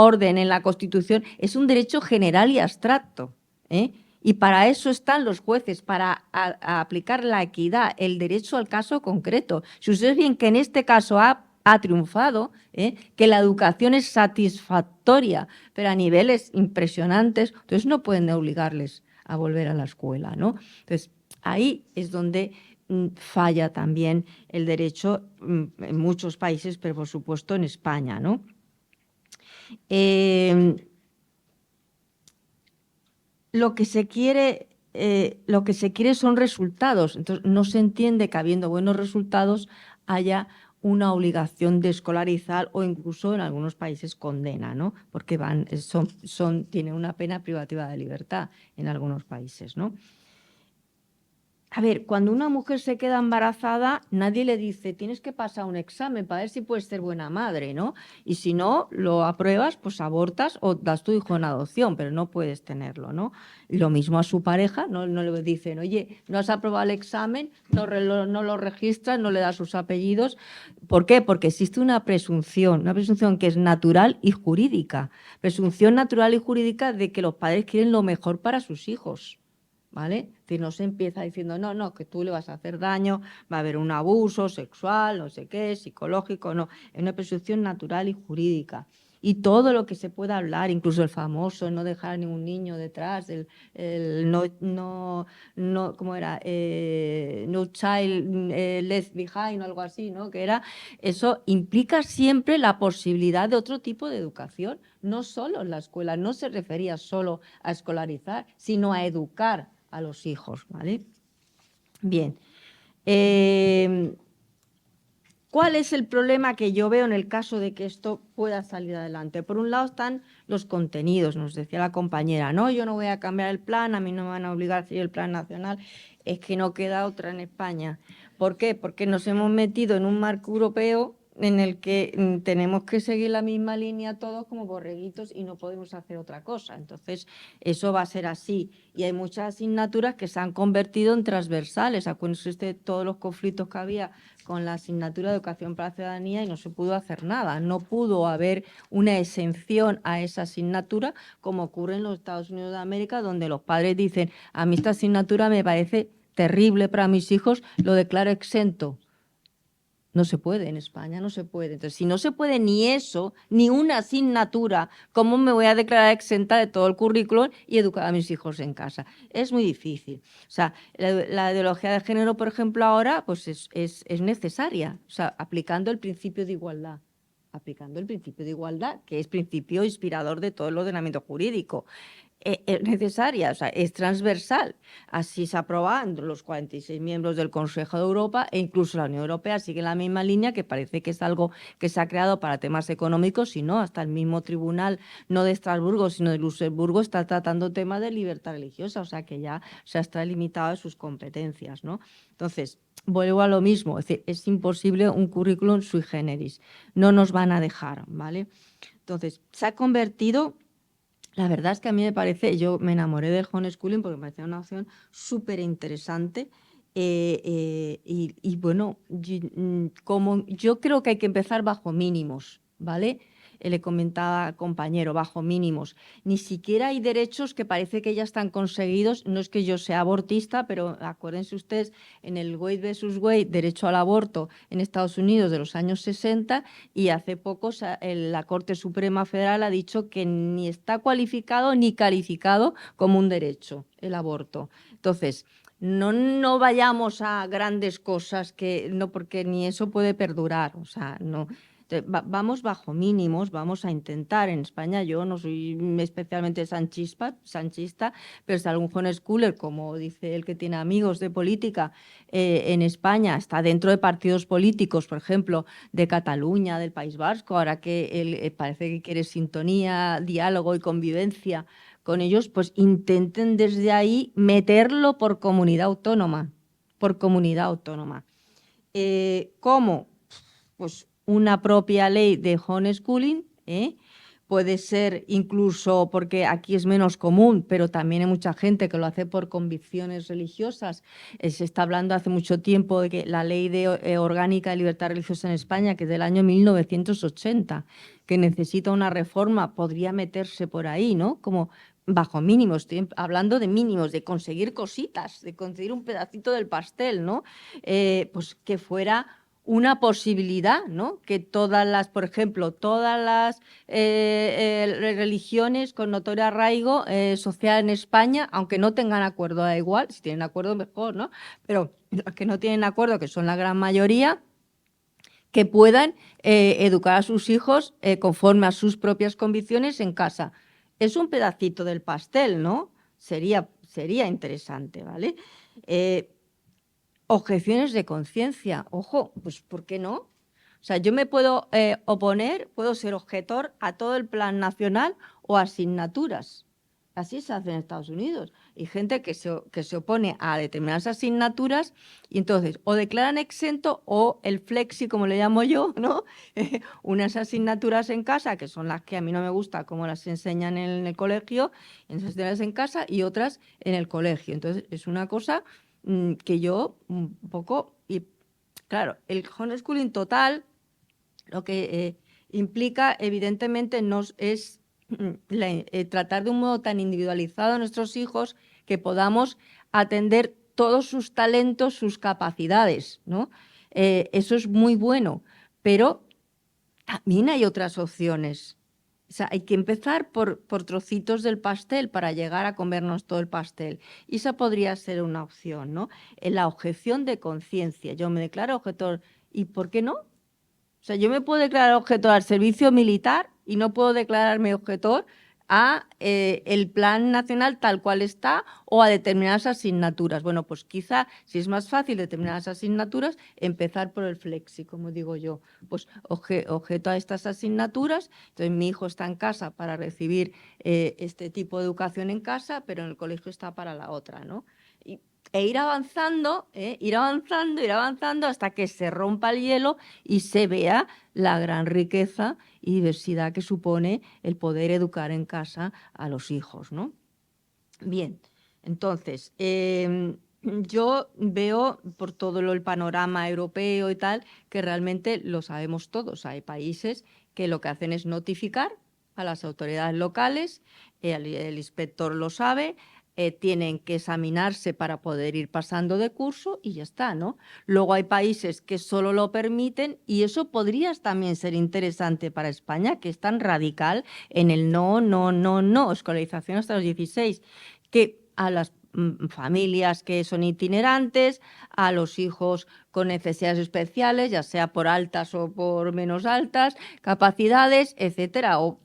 orden, en la Constitución, es un derecho general y abstracto, Y para eso están los jueces, para aplicar la equidad, el derecho al caso concreto. Si ustedes ven que en este caso ha triunfado, que la educación es satisfactoria, pero a niveles impresionantes, entonces no pueden obligarles a volver a la escuela, ¿no? Entonces, ahí es donde falla también el derecho en muchos países, pero por supuesto en España, ¿no? Lo que se quiere son resultados. Entonces, no se entiende que habiendo buenos resultados haya una obligación de escolarizar o incluso en algunos países condena, ¿no? Porque tienen una pena privativa de libertad en algunos países, ¿no? A ver, cuando una mujer se queda embarazada, nadie le dice, tienes que pasar un examen para ver si puedes ser buena madre, ¿no? Y si no lo apruebas, pues abortas o das tu hijo en adopción, pero no puedes tenerlo, ¿no? Y lo mismo a su pareja, no le dicen, oye, no has aprobado el examen, no lo registras, no le das sus apellidos. ¿Por qué? Porque existe una presunción que es natural y jurídica. Presunción natural y jurídica de que los padres quieren lo mejor para sus hijos. ¿Vale? Es decir, no se empieza diciendo, no, que tú le vas a hacer daño, va a haber un abuso sexual, no sé qué, psicológico, no. Es una presunción natural y jurídica. y todo lo que se pueda hablar, incluso el famoso no dejar a ningún niño detrás, ¿cómo era? No child left behind o algo así, ¿no? Que era, eso implica siempre la posibilidad de otro tipo de educación, no solo en la escuela, no se refería solo a escolarizar, sino a educar a los hijos, ¿vale? Bien. ¿Cuál es el problema que yo veo en el caso de que esto pueda salir adelante? Por un lado están los contenidos, nos decía la compañera, no, yo no voy a cambiar el plan, a mí no me van a obligar a seguir el plan nacional, es que no queda otra en España. ¿Por qué? Porque nos hemos metido en un marco europeo en el que tenemos que seguir la misma línea todos como borreguitos y no podemos hacer otra cosa. Entonces, eso va a ser así. Y hay muchas asignaturas que se han convertido en transversales. Acuérdense usted de todos los conflictos que había con la asignatura de Educación para la Ciudadanía y no se pudo hacer nada. No pudo haber una exención a esa asignatura como ocurre en los Estados Unidos de América, donde los padres dicen, a mí esta asignatura me parece terrible para mis hijos, lo declaro exento. No se puede, en España no se puede. Entonces, si no se puede ni eso, ni una asignatura, ¿cómo me voy a declarar exenta de todo el currículum y educar a mis hijos en casa? Es muy difícil. O sea, la ideología de género, por ejemplo, ahora pues es necesaria, o sea, aplicando el principio de igualdad. Aplicando el principio de igualdad, que es principio inspirador de todo el ordenamiento jurídico. Es necesaria, o sea, es transversal. Así se aprueban los 46 miembros del Consejo de Europa e incluso la Unión Europea sigue la misma línea, que parece que es algo que se ha creado para temas económicos, y no, hasta el mismo tribunal, no de Estrasburgo, sino de Luxemburgo, está tratando temas de libertad religiosa, o sea, que ya se está limitado a sus competencias, ¿no? Entonces, vuelvo a lo mismo, es decir, es imposible un currículum sui generis, no nos van a dejar, ¿vale? Entonces, se ha convertido... La verdad es que a mí me parece, yo me enamoré del homeschooling porque me parecía una opción súper interesante y bueno, como yo creo que hay que empezar bajo mínimos, ¿vale? Le comentaba compañero, bajo mínimos. Ni siquiera hay derechos que parece que ya están conseguidos. No es que yo sea abortista, pero acuérdense ustedes en el Wade versus Wade, derecho al aborto en Estados Unidos de los años 60, y hace poco la Corte Suprema Federal ha dicho que ni está cualificado ni calificado como un derecho el aborto. Entonces, no vayamos a grandes cosas que no, porque ni eso puede perdurar, o sea, no. Vamos bajo mínimos, vamos a intentar. En España yo no soy especialmente sanchista, pero si algún homeschooler, como dice el que tiene amigos de política en España, está dentro de partidos políticos, por ejemplo, de Cataluña, del País Vasco, ahora que él parece que quiere sintonía, diálogo y convivencia con ellos, pues intenten desde ahí meterlo por comunidad autónoma, por comunidad autónoma. ¿Cómo? Pues una propia ley de homeschooling, puede ser incluso, porque aquí es menos común, pero también hay mucha gente que lo hace por convicciones religiosas. Se está hablando hace mucho tiempo de que la ley orgánica de libertad religiosa en España, que es del año 1980, que necesita una reforma, podría meterse por ahí, ¿no? Como bajo mínimos, estoy hablando de mínimos, de conseguir cositas, de conseguir un pedacito del pastel, ¿no? Pues que fuera una posibilidad, ¿no? Que todas las, por ejemplo, todas las religiones con notorio arraigo social en España, aunque no tengan acuerdo, da igual, si tienen acuerdo mejor, ¿no? Pero los que no tienen acuerdo, que son la gran mayoría, que puedan educar a sus hijos conforme a sus propias convicciones en casa. Es un pedacito del pastel, ¿no? Sería interesante, ¿vale? Objeciones de conciencia. Ojo, pues ¿por qué no? O sea, yo me puedo oponer, puedo ser objetor a todo el plan nacional o asignaturas. Así se hace en Estados Unidos. Hay gente que se opone a determinadas asignaturas y entonces o declaran exento o el flexi, como le llamo yo, ¿no? Unas asignaturas en casa, que son las que a mí no me gusta cómo las enseñan en el colegio, entonces en casa, y otras en el colegio. Entonces es una cosa que yo un poco... Y claro, el homeschooling total lo que implica evidentemente es tratar de un modo tan individualizado a nuestros hijos que podamos atender todos sus talentos, sus capacidades, ¿no? Eso es muy bueno, pero también hay otras opciones. O sea, hay que empezar por trocitos del pastel para llegar a comernos todo el pastel. Y esa podría ser una opción, ¿no? En la objeción de conciencia. Yo me declaro objetor. ¿Y por qué no? O sea, yo me puedo declarar objetor al servicio militar y no puedo declararme objetor a el plan nacional tal cual está o a determinadas asignaturas. Bueno, pues quizá si es más fácil determinadas asignaturas, empezar por el flexi, como digo yo. Pues objeto a estas asignaturas, entonces mi hijo está en casa para recibir este tipo de educación en casa, pero en el colegio está para la otra, ¿no? E ir avanzando hasta que se rompa el hielo y se vea la gran riqueza y diversidad que supone el poder educar en casa a los hijos, ¿no? Bien, entonces, yo veo por todo el panorama europeo y tal, que realmente lo sabemos todos. Hay países que lo que hacen es notificar a las autoridades locales, el inspector lo sabe, tienen que examinarse para poder ir pasando de curso y ya está, ¿no? Luego hay países que solo lo permiten y eso podría también ser interesante para España, que es tan radical en el no, escolarización hasta los 16, que a las familias que son itinerantes, a los hijos con necesidades especiales, ya sea por altas o por menos altas, capacidades, etcétera, o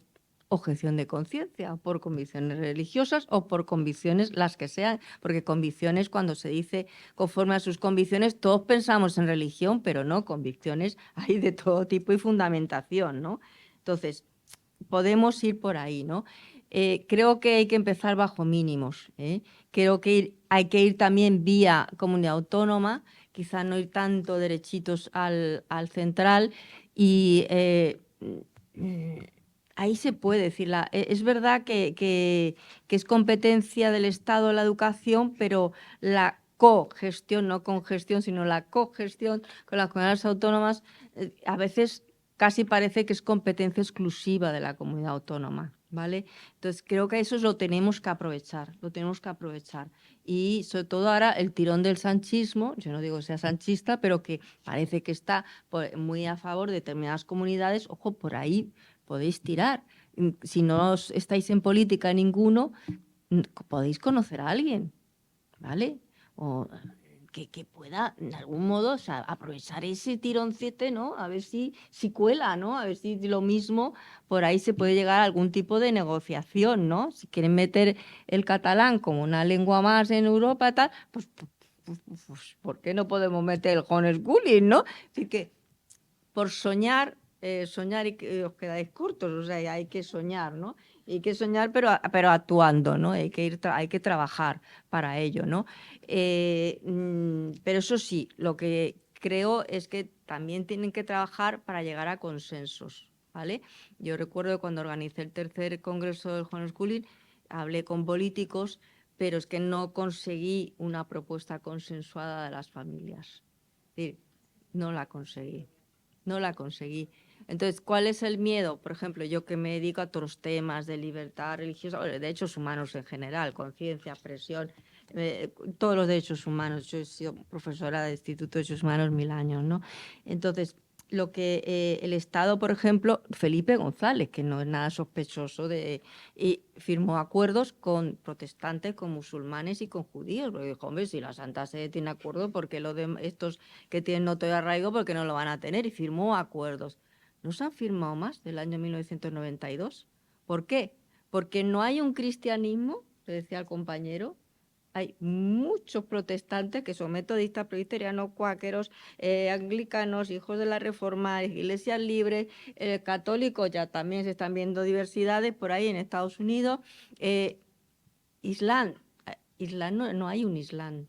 objeción de conciencia, por convicciones religiosas o por convicciones las que sean, porque convicciones, cuando se dice conforme a sus convicciones, todos pensamos en religión, pero no, convicciones hay de todo tipo y fundamentación, ¿no? Entonces, podemos ir por ahí, ¿no? Creo que hay que empezar bajo mínimos, ¿eh? Creo que hay que ir también vía comunidad autónoma, quizá no ir tanto derechitos al central y ahí se puede decir, es verdad que es competencia del Estado la educación, pero la cogestión, no congestión, sino la cogestión con las comunidades autónomas, a veces casi parece que es competencia exclusiva de la comunidad autónoma, ¿vale? Entonces creo que eso lo tenemos que aprovechar, lo tenemos que aprovechar. Y sobre todo ahora el tirón del sanchismo, yo no digo que sea sanchista, pero que parece que está muy a favor de determinadas comunidades, ojo, por ahí podéis tirar. Si no estáis en política ninguno, podéis conocer a alguien, ¿vale? O que pueda, de algún modo, o sea, aprovechar ese tironcete, ¿no? A ver si cuela, ¿no? A ver si lo mismo por ahí se puede llegar a algún tipo de negociación, ¿no? Si quieren meter el catalán como una lengua más en Europa, tal, pues ¿por qué no podemos meter el homeschooling, ¿no? Así que por soñar y os quedáis cortos, o sea, hay que soñar, ¿no? Hay que soñar, pero actuando, ¿no? Hay que trabajar para ello, ¿no? Pero eso sí, lo que creo es que también tienen que trabajar para llegar a consensos, ¿vale? Yo recuerdo cuando organicé el tercer congreso del homeschooling, hablé con políticos, pero es que no conseguí una propuesta consensuada de las familias. Es decir, no la conseguí. No la conseguí. Entonces, ¿cuál es el miedo? Por ejemplo, yo que me dedico a todos los temas de libertad religiosa, de derechos humanos en general, conciencia, presión, todos los derechos humanos. Yo he sido profesora del Instituto de Derechos Humanos 1000 años, ¿no? Entonces, lo que el Estado, por ejemplo, Felipe González, que no es nada sospechoso, y firmó acuerdos con protestantes, con musulmanes y con judíos. Porque dijo, hombre, si la Santa Sede tiene acuerdo, ¿por qué los de estos que tienen noto de arraigo, por qué no lo van a tener? Y firmó acuerdos. ¿No se han firmado más del año 1992? ¿Por qué? Porque no hay un cristianismo, le decía el compañero. Hay muchos protestantes que son metodistas, presbiterianos, cuáqueros, anglicanos, hijos de la Reforma, iglesias libres, católicos, ya también se están viendo diversidades por ahí en Estados Unidos. Islam no hay un Islam,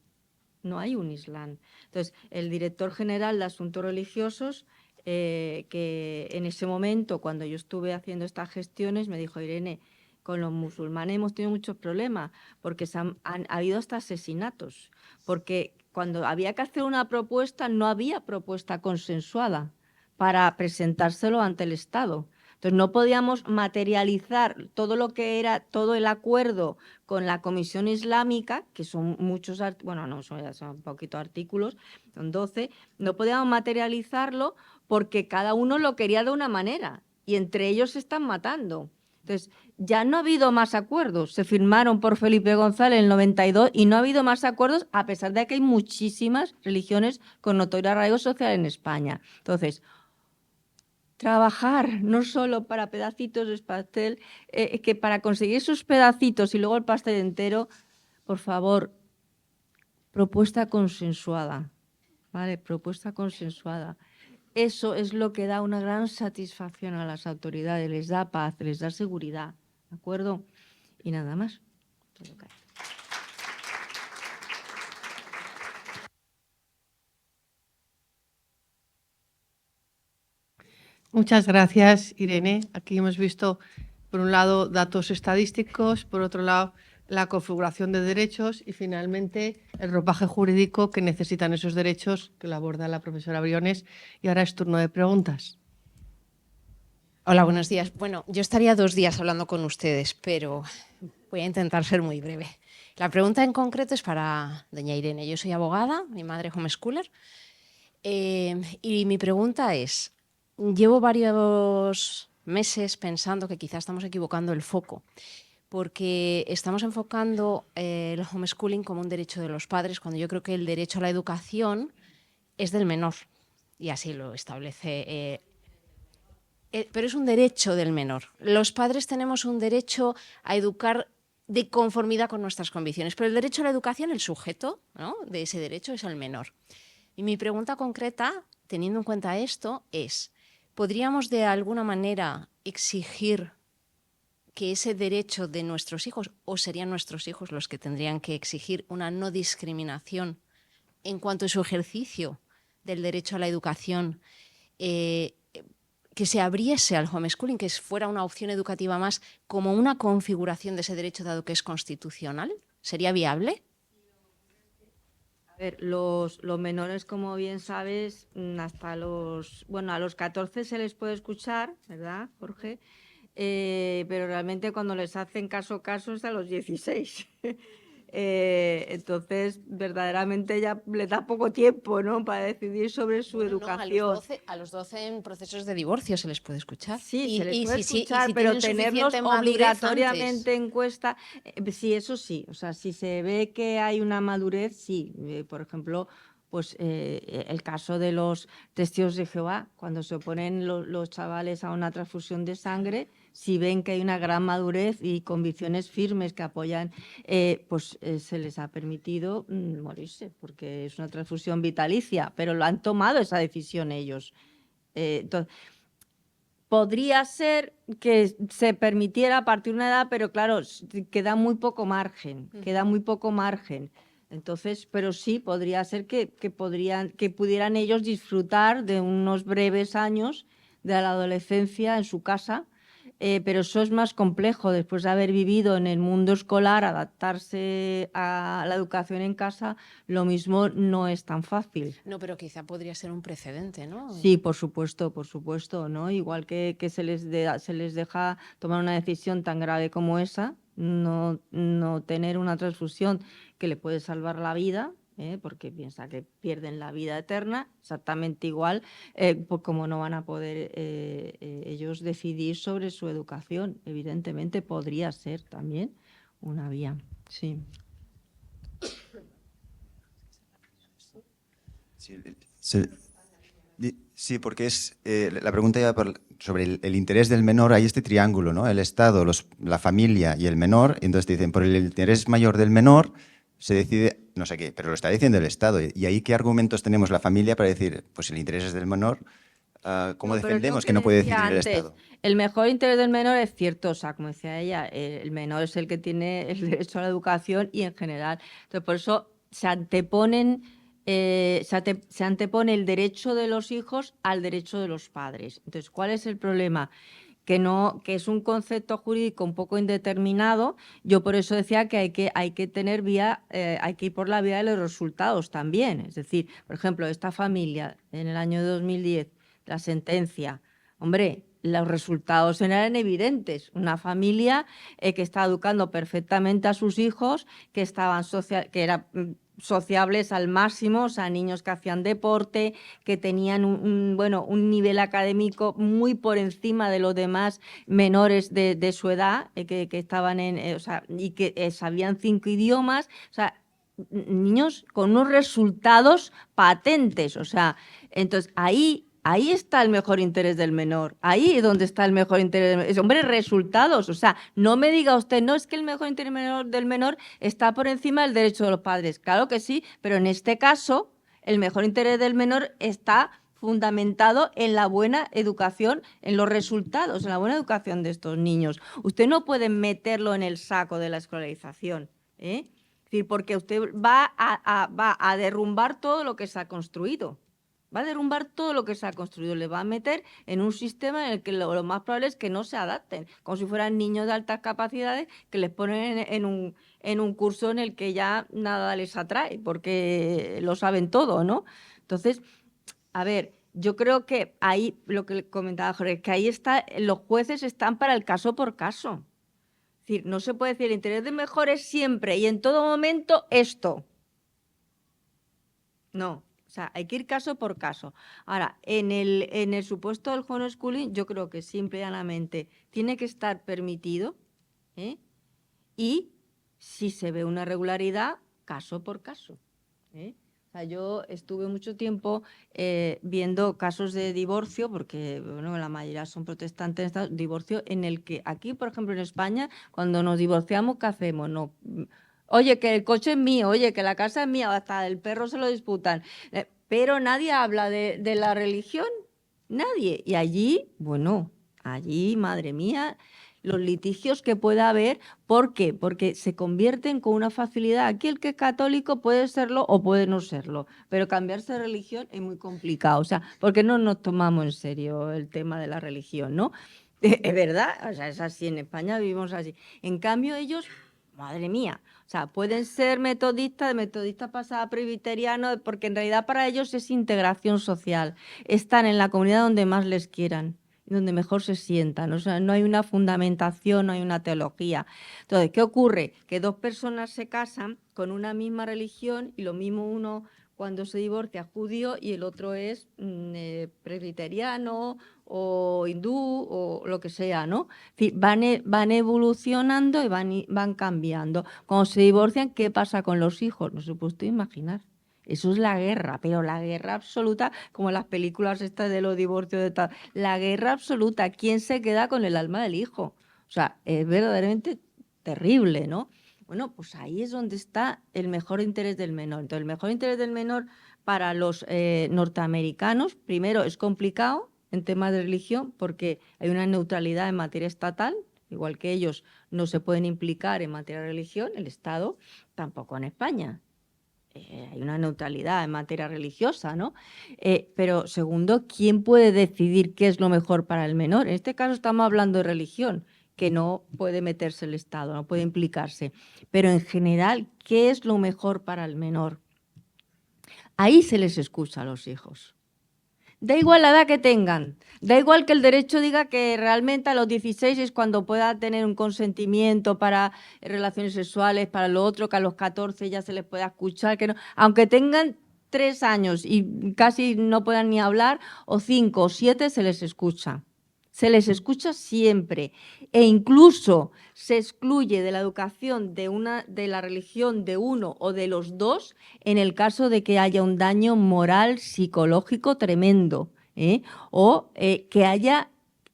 no hay un Islam. Entonces, el director general de Asuntos Religiosos, que en ese momento, cuando yo estuve haciendo estas gestiones, me dijo, Irene, con los musulmanes hemos tenido muchos problemas porque ha habido hasta asesinatos, porque cuando había que hacer una propuesta no había propuesta consensuada para presentárselo ante el Estado. Entonces no podíamos materializar todo lo que era todo el acuerdo con la Comisión Islámica, que son muchos, bueno, no, son poquitos artículos, son 12, no podíamos materializarlo porque cada uno lo quería de una manera y entre ellos se están matando. Entonces, ya no ha habido más acuerdos. Se firmaron por Felipe González en el 92 y no ha habido más acuerdos a pesar de que hay muchísimas religiones con notorio arraigo social en España. Entonces, trabajar no solo para pedacitos de pastel, que para conseguir esos pedacitos y luego el pastel entero, por favor, propuesta consensuada, ¿vale? Propuesta consensuada. Eso es lo que da una gran satisfacción a las autoridades, les da paz, les da seguridad, ¿de acuerdo? Y nada más. Muchas gracias, Irene. Aquí hemos visto, por un lado, datos estadísticos, por otro lado, la configuración de derechos y, finalmente, el ropaje jurídico que necesitan esos derechos, que lo aborda la profesora Briones. Y ahora es turno de preguntas. Hola, buenos días. Bueno, yo estaría 2 días hablando con ustedes, pero voy a intentar ser muy breve. La pregunta en concreto es para doña Irene. Yo soy abogada, mi madre homeschooler, y mi pregunta es, llevo varios meses pensando que quizás estamos equivocando el foco, porque estamos enfocando el homeschooling como un derecho de los padres, cuando yo creo que el derecho a la educación es del menor, y así lo establece. Pero es un derecho del menor. Los padres tenemos un derecho a educar de conformidad con nuestras convicciones, pero el derecho a la educación, el sujeto, ¿no?, de ese derecho es el menor. Y mi pregunta concreta, teniendo en cuenta esto, es, ¿podríamos de alguna manera exigir que ese derecho de nuestros hijos, o serían nuestros hijos los que tendrían que exigir una no discriminación en cuanto a su ejercicio del derecho a la educación, que se abriese al homeschooling, que fuera una opción educativa más, como una configuración de ese derecho dado que es constitucional? ¿Sería viable? A ver, los menores, como bien sabes, hasta a los 14 se les puede escuchar, ¿verdad, Jorge? Pero realmente cuando les hacen caso es a los 16. Entonces, verdaderamente ya les da poco tiempo, ¿no?, para decidir sobre su educación. No, a los 12 en procesos de divorcio se les puede escuchar. Sí, se les puede si escuchar, pero tienen tenerlos suficiente madurez obligatoriamente antes. en cuesta, sí, eso sí. O sea, si se ve que hay una madurez, sí. Por ejemplo, pues el caso de los testigos de Jehová, cuando se oponen los chavales a una transfusión de sangre, si ven que hay una gran madurez y convicciones firmes que apoyan, pues se les ha permitido morirse, porque es una transfusión vitalicia, pero lo han tomado esa decisión ellos. Entonces, podría ser que se permitiera a partir de una edad, pero claro, queda muy poco margen, Entonces, pero sí, podría ser que pudieran ellos disfrutar de unos breves años de la adolescencia en su casa, pero eso es más complejo. Después de haber vivido en el mundo escolar, adaptarse a la educación en casa, lo mismo no es tan fácil. No, pero quizá podría ser un precedente, ¿no? Sí, por supuesto, ¿no? Igual que se les deja tomar una decisión tan grave como esa, no tener una transfusión que le puede salvar la vida, porque piensa que pierden la vida eterna, exactamente igual, pues como no van a poder ellos decidir sobre su educación. Evidentemente podría ser también una vía, sí. Sí, porque es la pregunta iba sobre el interés del menor. Hay este triángulo, ¿no? El Estado, la familia y el menor. Entonces te dicen, por el interés mayor del menor se decide no sé qué, pero lo está diciendo el Estado. ¿Y ahí qué argumentos tenemos la familia para decir, pues el interés es del menor? ¿Cómo defendemos que no puede decidir el Estado? El mejor interés del menor es cierto, o sea, como decía ella, el menor es el que tiene el derecho a la educación y en general. Entonces, por eso se antepone el derecho de los hijos al derecho de los padres. Entonces, ¿cuál es el problema? Que es un concepto jurídico un poco indeterminado. Yo por eso decía que hay que tener hay que ir por la vía de los resultados también. Es decir, por ejemplo, esta familia en el año 2010, la sentencia, hombre, los resultados eran evidentes. Una familia que estaba educando perfectamente a sus hijos, que estaban eran sociables al máximo, o sea, niños que hacían deporte, que tenían un nivel académico muy por encima de los demás menores de su edad, que estaban y que sabían 5 idiomas, o sea, niños con unos resultados patentes, o sea, entonces ahí está el mejor interés del menor. Ahí es donde está el mejor interés del menor. Hombre, resultados. O sea, no me diga usted, no, es que el mejor interés del menor está por encima del derecho de los padres. Claro que sí, pero en este caso, el mejor interés del menor está fundamentado en la buena educación, en los resultados, en la buena educación de estos niños. Usted no puede meterlo en el saco de la escolarización, ¿eh? Es decir, porque usted va a derrumbar todo lo que se ha construido. Va a derrumbar todo lo que se ha construido, le va a meter en un sistema en el que lo más probable es que no se adapten, como si fueran niños de altas capacidades que les ponen en un curso en el que ya nada les atrae, porque lo saben todo, ¿no? Entonces, a ver, yo creo que ahí, lo que le comentaba Jorge, que ahí los jueces están para el caso por caso. Es decir, no se puede decir el interés del mejor es siempre y en todo momento esto. No. O sea, hay que ir caso por caso. Ahora, en el supuesto del homeschooling, yo creo que simple y llanamente tiene que estar permitido, ¿eh? Y si se ve una irregularidad, caso por caso, ¿eh? O sea, yo estuve mucho tiempo viendo casos de divorcio, porque bueno, la mayoría son protestantes, divorcio en el que aquí, por ejemplo, en España, cuando nos divorciamos, ¿qué hacemos? No. Oye, que el coche es mío, oye, que la casa es mía, hasta el perro se lo disputan. Pero nadie habla de la religión, nadie. Y allí, bueno, allí, madre mía, los litigios que pueda haber. ¿Por qué? Porque se convierten con una facilidad. Aquí el que es católico puede serlo o puede no serlo, pero cambiarse de religión es muy complicado. O sea, porque no nos tomamos en serio el tema de la religión, ¿no? Es verdad, o sea, es así, en España vivimos así. En cambio, ellos, madre mía, o sea, pueden ser metodistas, de metodistas pasada a presbiteriano, porque en realidad para ellos es integración social. Están en la comunidad donde más les quieran, donde mejor se sientan. O sea, no hay una fundamentación, no hay una teología. Entonces, ¿qué ocurre? Que dos personas se casan con una misma religión y lo mismo uno cuando se divorcia judío y el otro es presbiteriano o hindú o lo que sea, ¿no? Es decir, van evolucionando y van cambiando. Cuando se divorcian, ¿qué pasa con los hijos? No se puede usted imaginar. Eso es la guerra, pero la guerra absoluta, como las películas estas de los divorcios de tal, la guerra absoluta. ¿Quién se queda con el alma del hijo? O sea, es verdaderamente terrible, ¿no? Bueno, pues ahí es donde está el mejor interés del menor. Entonces, el mejor interés del menor para los norteamericanos, primero, es complicado en temas de religión porque hay una neutralidad en materia estatal, igual que ellos no se pueden implicar en materia de religión, el Estado tampoco en España. Hay una neutralidad en materia religiosa, ¿no? Pero segundo, ¿quién puede decidir qué es lo mejor para el menor? En este caso estamos hablando de religión, que no puede meterse el Estado, no puede implicarse. Pero en general, ¿qué es lo mejor para el menor? Ahí se les escucha a los hijos. Da igual la edad que tengan, da igual que el derecho diga que realmente a los 16 es cuando pueda tener un consentimiento para relaciones sexuales, para lo otro, que a los 14 ya se les pueda escuchar, que no, aunque tengan 3 años y casi no puedan ni hablar, o 5 o 7 se les escucha. Se les escucha siempre e incluso se excluye de la educación de la religión de uno o de los dos en el caso de que haya un daño moral, psicológico tremendo, o que haya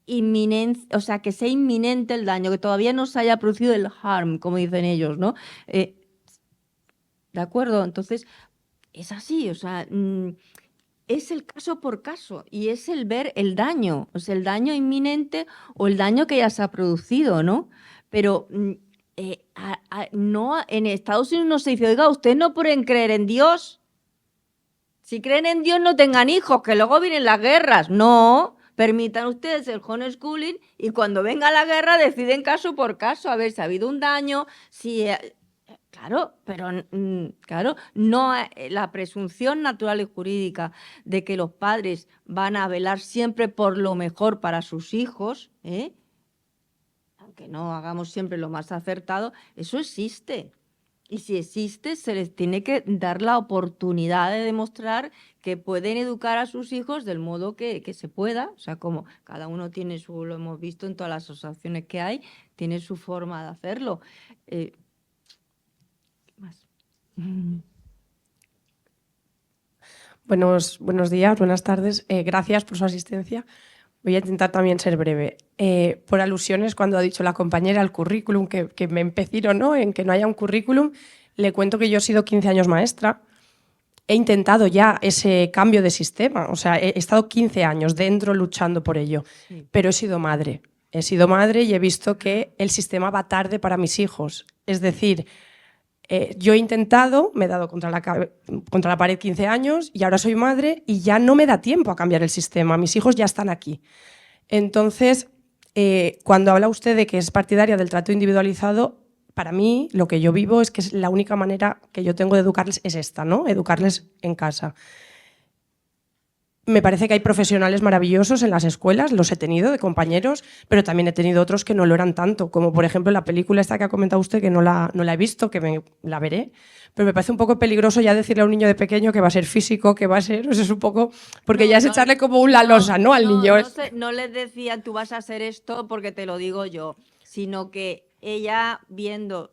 inminencia, o sea, que sea inminente el daño, que todavía no se haya producido el harm, como dicen ellos, ¿no? ¿De acuerdo? Entonces, es así, o sea... es el caso por caso y es el ver el daño, o sea, el daño inminente o el daño que ya se ha producido, ¿no? Pero no, en Estados Unidos no se dice, oiga, ustedes no pueden creer en Dios. Si creen en Dios no tengan hijos, que luego vienen las guerras. No, permitan ustedes el homeschooling y cuando venga la guerra deciden caso por caso, a ver si ha habido un daño, si... Claro, pero claro, no la presunción natural y jurídica de que los padres van a velar siempre por lo mejor para sus hijos, aunque no hagamos siempre lo más acertado, eso existe. Y si existe, se les tiene que dar la oportunidad de demostrar que pueden educar a sus hijos del modo que se pueda. O sea, como cada uno tiene su, lo hemos visto en todas las asociaciones que hay, tiene su forma de hacerlo. ¿Qué más? Buenos días, buenas tardes. Gracias por su asistencia. Voy a intentar también ser breve. Por alusiones, cuando ha dicho la compañera el currículum, que me empecino, ¿no?, en que no haya un currículum, le cuento que yo he sido 15 años maestra. He intentado ya ese cambio de sistema. O sea, he estado 15 años dentro luchando por ello, pero he sido madre. He sido madre y he visto que el sistema va tarde para mis hijos. Es decir, yo he intentado, me he dado contra la pared 15 años y ahora soy madre y ya no me da tiempo a cambiar el sistema. Mis hijos ya están aquí. Entonces, cuando habla usted de que es partidaria del trato individualizado, para mí lo que yo vivo es que es la única manera que yo tengo de educarles es esta, ¿no? Educarles en casa. Me parece que hay profesionales maravillosos en las escuelas, los he tenido de compañeros, pero también he tenido otros que no lo eran tanto, como por ejemplo la película esta que ha comentado usted, que no la he visto, que la veré, pero me parece un poco peligroso ya decirle a un niño de pequeño que va a ser físico, que va a ser, eso es un poco, porque ya es echarle como un la losa, ¿no?, al niño. No les decía tú vas a hacer esto porque te lo digo yo, sino que ella viendo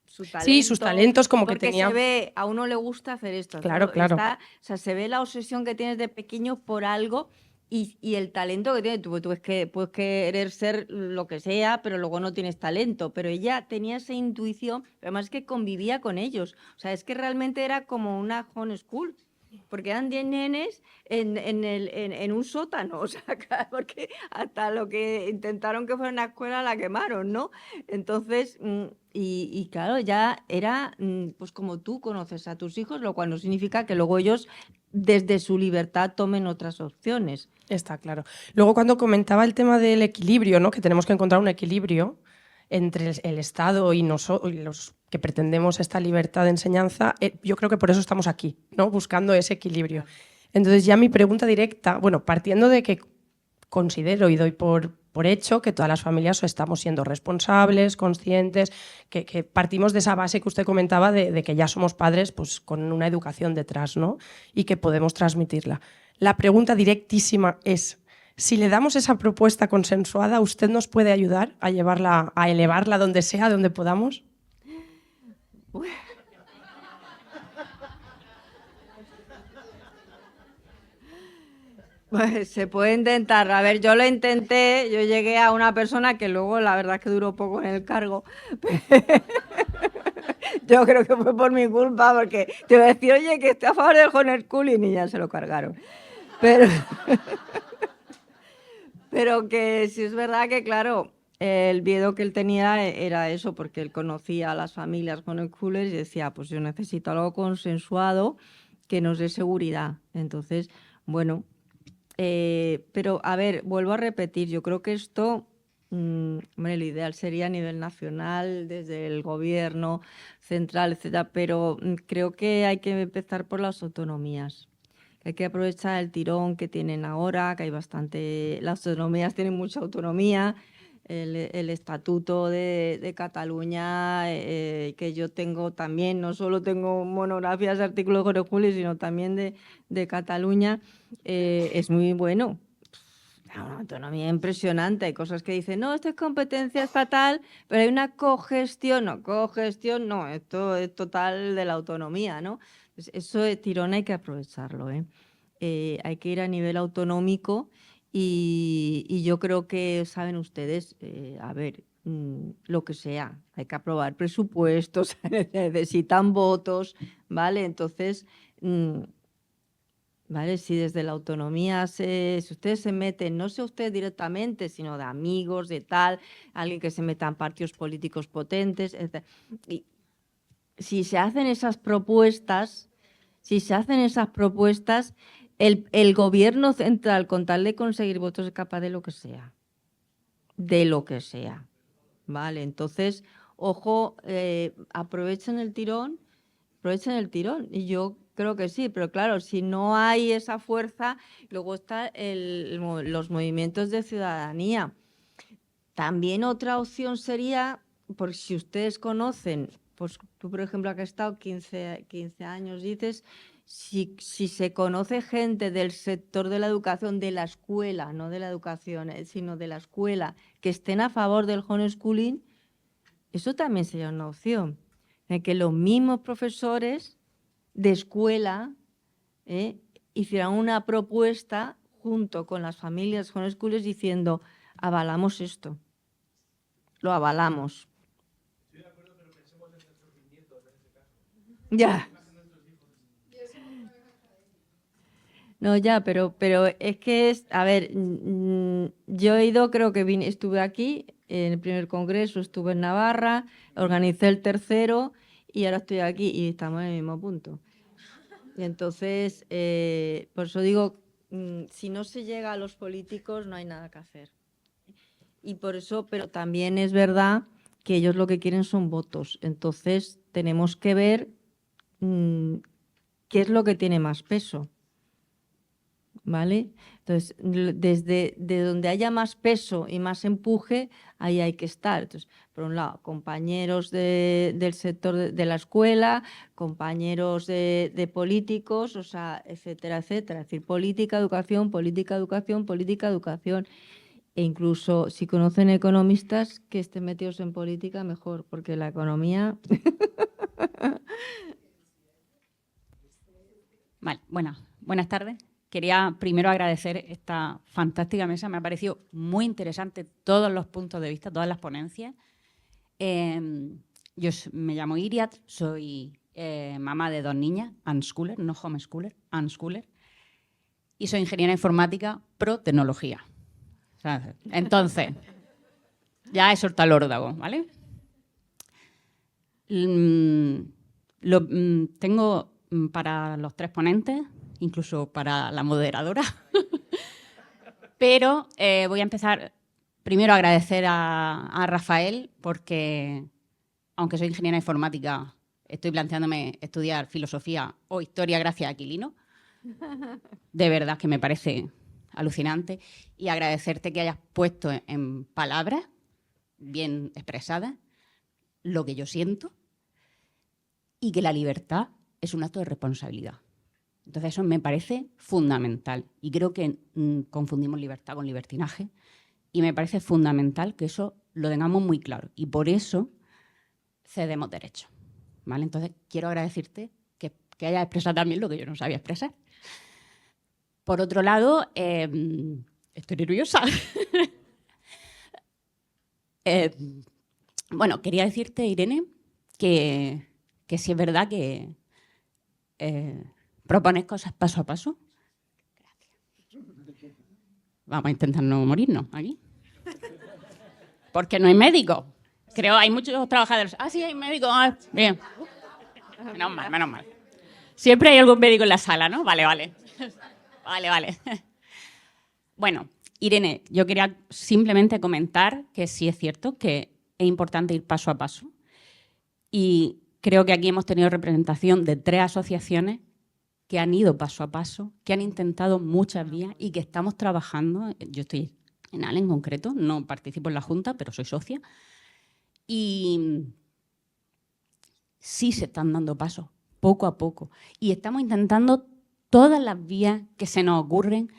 su talento, Sí, sus talentos como que porque tenía. se ve, a uno le gusta hacer esto. Claro, ¿no? claro. O sea, se ve la obsesión que tienes de pequeño por algo y el talento que tienes. Tú puedes querer ser lo que sea, pero luego no tienes talento. Pero ella tenía esa intuición, además que convivía con ellos. O sea, es que realmente era como una homeschool. Porque eran 10 nenes en un sótano, o sea, porque hasta lo que intentaron que fuera una escuela la quemaron, ¿no? Entonces, y claro, ya era, pues como tú conoces a tus hijos, lo cual no significa que luego ellos, desde su libertad, tomen otras opciones. Está claro. Luego, cuando comentaba el tema del equilibrio, ¿no?, que tenemos que encontrar un equilibrio entre el Estado y los que pretendemos esta libertad de enseñanza, yo creo que por eso estamos aquí, ¿no?, buscando ese equilibrio. Entonces, ya mi pregunta directa, bueno, partiendo de que considero y doy por hecho que todas las familias estamos siendo responsables, conscientes, que partimos de esa base que usted comentaba de que ya somos padres pues, con una educación detrás, ¿no?, y que podemos transmitirla. La pregunta directísima es, si le damos esa propuesta consensuada, ¿usted nos puede ayudar a llevarla, a elevarla donde sea, donde podamos? Pues se puede intentar. A ver, yo lo intenté, yo llegué a una persona que luego la verdad es que duró poco en el cargo. Yo creo que fue por mi culpa, porque te iba a decir, oye, que estoy a favor del homeschooling y ya se lo cargaron. Pero que sí es verdad que, claro, el miedo que él tenía era eso, porque él conocía a las familias homeschoolers y decía, pues yo necesito algo consensuado que nos dé seguridad. Entonces, bueno, pero a ver, vuelvo a repetir, yo creo que esto, hombre, lo ideal sería a nivel nacional, desde el gobierno central, etcétera, pero creo que hay que empezar por las autonomías. Hay que aprovechar el tirón que tienen ahora, que hay bastante, las autonomías tienen mucha autonomía. El Estatuto de Cataluña, que yo tengo también, no solo tengo monografías, artículos de Julio, sino también de Cataluña, es muy bueno. Una autonomía impresionante. Hay cosas que dicen, no, esto es competencia estatal, pero hay una cogestión. No, esto es total de la autonomía, ¿no? Pues eso de tirón hay que aprovecharlo, ¿eh? Hay que ir a nivel autonómico y yo creo que, saben ustedes, a ver, lo que sea, hay que aprobar presupuestos, necesitan votos, ¿vale? Entonces, ¿vale? Si desde la autonomía, si ustedes se meten, no sé usted directamente, sino de amigos, de tal, alguien que se meta en partidos políticos potentes, etc. Y si se hacen esas propuestas, el gobierno central, con tal de conseguir votos, es capaz de lo que sea. ¿Vale? Entonces, ojo, aprovechen el tirón. Y yo creo que sí, pero claro, si no hay esa fuerza, luego están los movimientos de ciudadanía. También otra opción sería, por si ustedes conocen, pues tú, por ejemplo, que has estado 15 años, dices, si se conoce gente del sector de la educación, de la escuela, no de la educación, sino de la escuela, que estén a favor del homeschooling, eso también sería una opción. Que los mismos profesores de escuela hicieran una propuesta junto con las familias homeschoolers diciendo, avalamos esto, lo avalamos. Estoy de acuerdo, pero pensemos en nuestros bisnietos en este caso. Ya. No, ya, pero es que a ver, yo he ido, creo que estuve aquí en el primer congreso, estuve en Navarra, organicé el tercero y ahora estoy aquí y estamos en el mismo punto. Y entonces, por eso digo, si no se llega a los políticos no hay nada que hacer. Y por eso, pero también es verdad que ellos lo que quieren son votos. Entonces, tenemos que ver qué es lo que tiene más peso. ¿Vale? Entonces, desde donde haya más peso y más empuje, ahí hay que estar. Entonces, por un lado, compañeros del sector de la escuela, compañeros de políticos, o sea, etcétera, etcétera. Es decir, política, educación, política, educación, política, educación. E incluso, si conocen economistas que estén metidos en política, mejor, porque la economía... Vale, buenas tardes. Quería primero agradecer esta fantástica mesa. Me ha parecido muy interesante todos los puntos de vista, todas las ponencias. Yo me llamo Iriat, soy mamá de 2 niñas, unschooler, no homeschooler, unschooler, y soy ingeniera informática pro tecnología. ¿Sabes? Entonces, ya he soltado el órdago, ¿vale? Tengo para los 3 ponentes, incluso para la moderadora. Pero voy a empezar primero a agradecer a Rafael porque, aunque soy ingeniera informática, estoy planteándome estudiar filosofía o historia gracias a Aquilino. De verdad que me parece alucinante. Y agradecerte que hayas puesto en palabras bien expresadas lo que yo siento y que la libertad es un acto de responsabilidad. Entonces eso me parece fundamental y creo que confundimos libertad con libertinaje y me parece fundamental que eso lo tengamos muy claro y por eso cedemos derechos, ¿vale? Entonces quiero agradecerte que hayas expresado también lo que yo no sabía expresar. Por otro lado, estoy nerviosa. Bueno, quería decirte, Irene, que sí es verdad que propones cosas paso a paso. Gracias. Vamos a intentar no morirnos aquí. Porque no hay médicos. Creo hay muchos trabajadores. Ah, sí, hay médicos. Ah, bien. Menos mal. Siempre hay algún médico en la sala, ¿no? Vale. Vale. Bueno, Irene, yo quería simplemente comentar que sí es cierto que es importante ir paso a paso. Y creo que aquí hemos tenido representación de 3 asociaciones que han ido paso a paso, que han intentado muchas vías y que estamos trabajando. Yo estoy en ALE en concreto, no participo en la Junta, pero soy socia. Y sí se están dando pasos, poco a poco. Y estamos intentando todas las vías que se nos ocurren,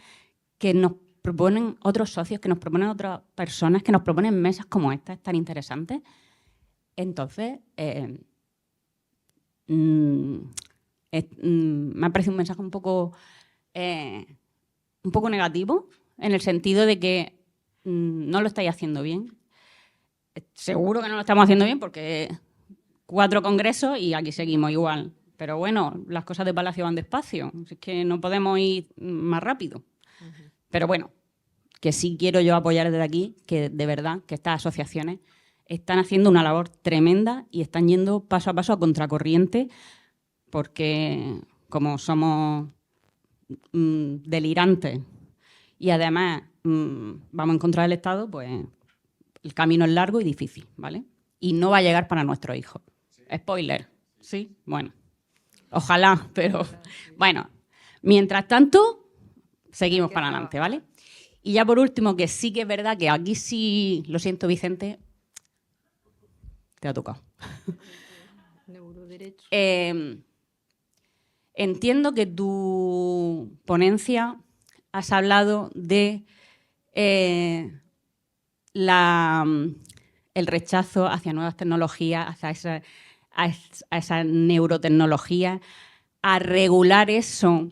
que nos proponen otros socios, que nos proponen otras personas, que nos proponen mesas como estas tan interesantes. Entonces, me ha parecido un mensaje un poco negativo, en el sentido de que no lo estáis haciendo bien. Seguro que no lo estamos haciendo bien porque 4 congresos y aquí seguimos igual. Pero bueno, las cosas de Palacio van despacio. Es que no podemos ir más rápido. Pero bueno, que sí quiero yo apoyar desde aquí, que de verdad que estas asociaciones están haciendo una labor tremenda y están yendo paso a paso a contracorriente porque como somos delirantes y además vamos en contra del Estado, pues el camino es largo y difícil, ¿vale? y no va a llegar para nuestros hijos. Spoiler, ¿sí? Bueno, ojalá, pero bueno, mientras tanto, seguimos para adelante, ¿vale? Y ya por último, que sí que es verdad que aquí sí, lo siento, Vicente, te ha tocado. Neuroderecho. Entiendo que tu ponencia has hablado de el rechazo hacia nuevas tecnologías, hacia esa neurotecnología, a regular eso,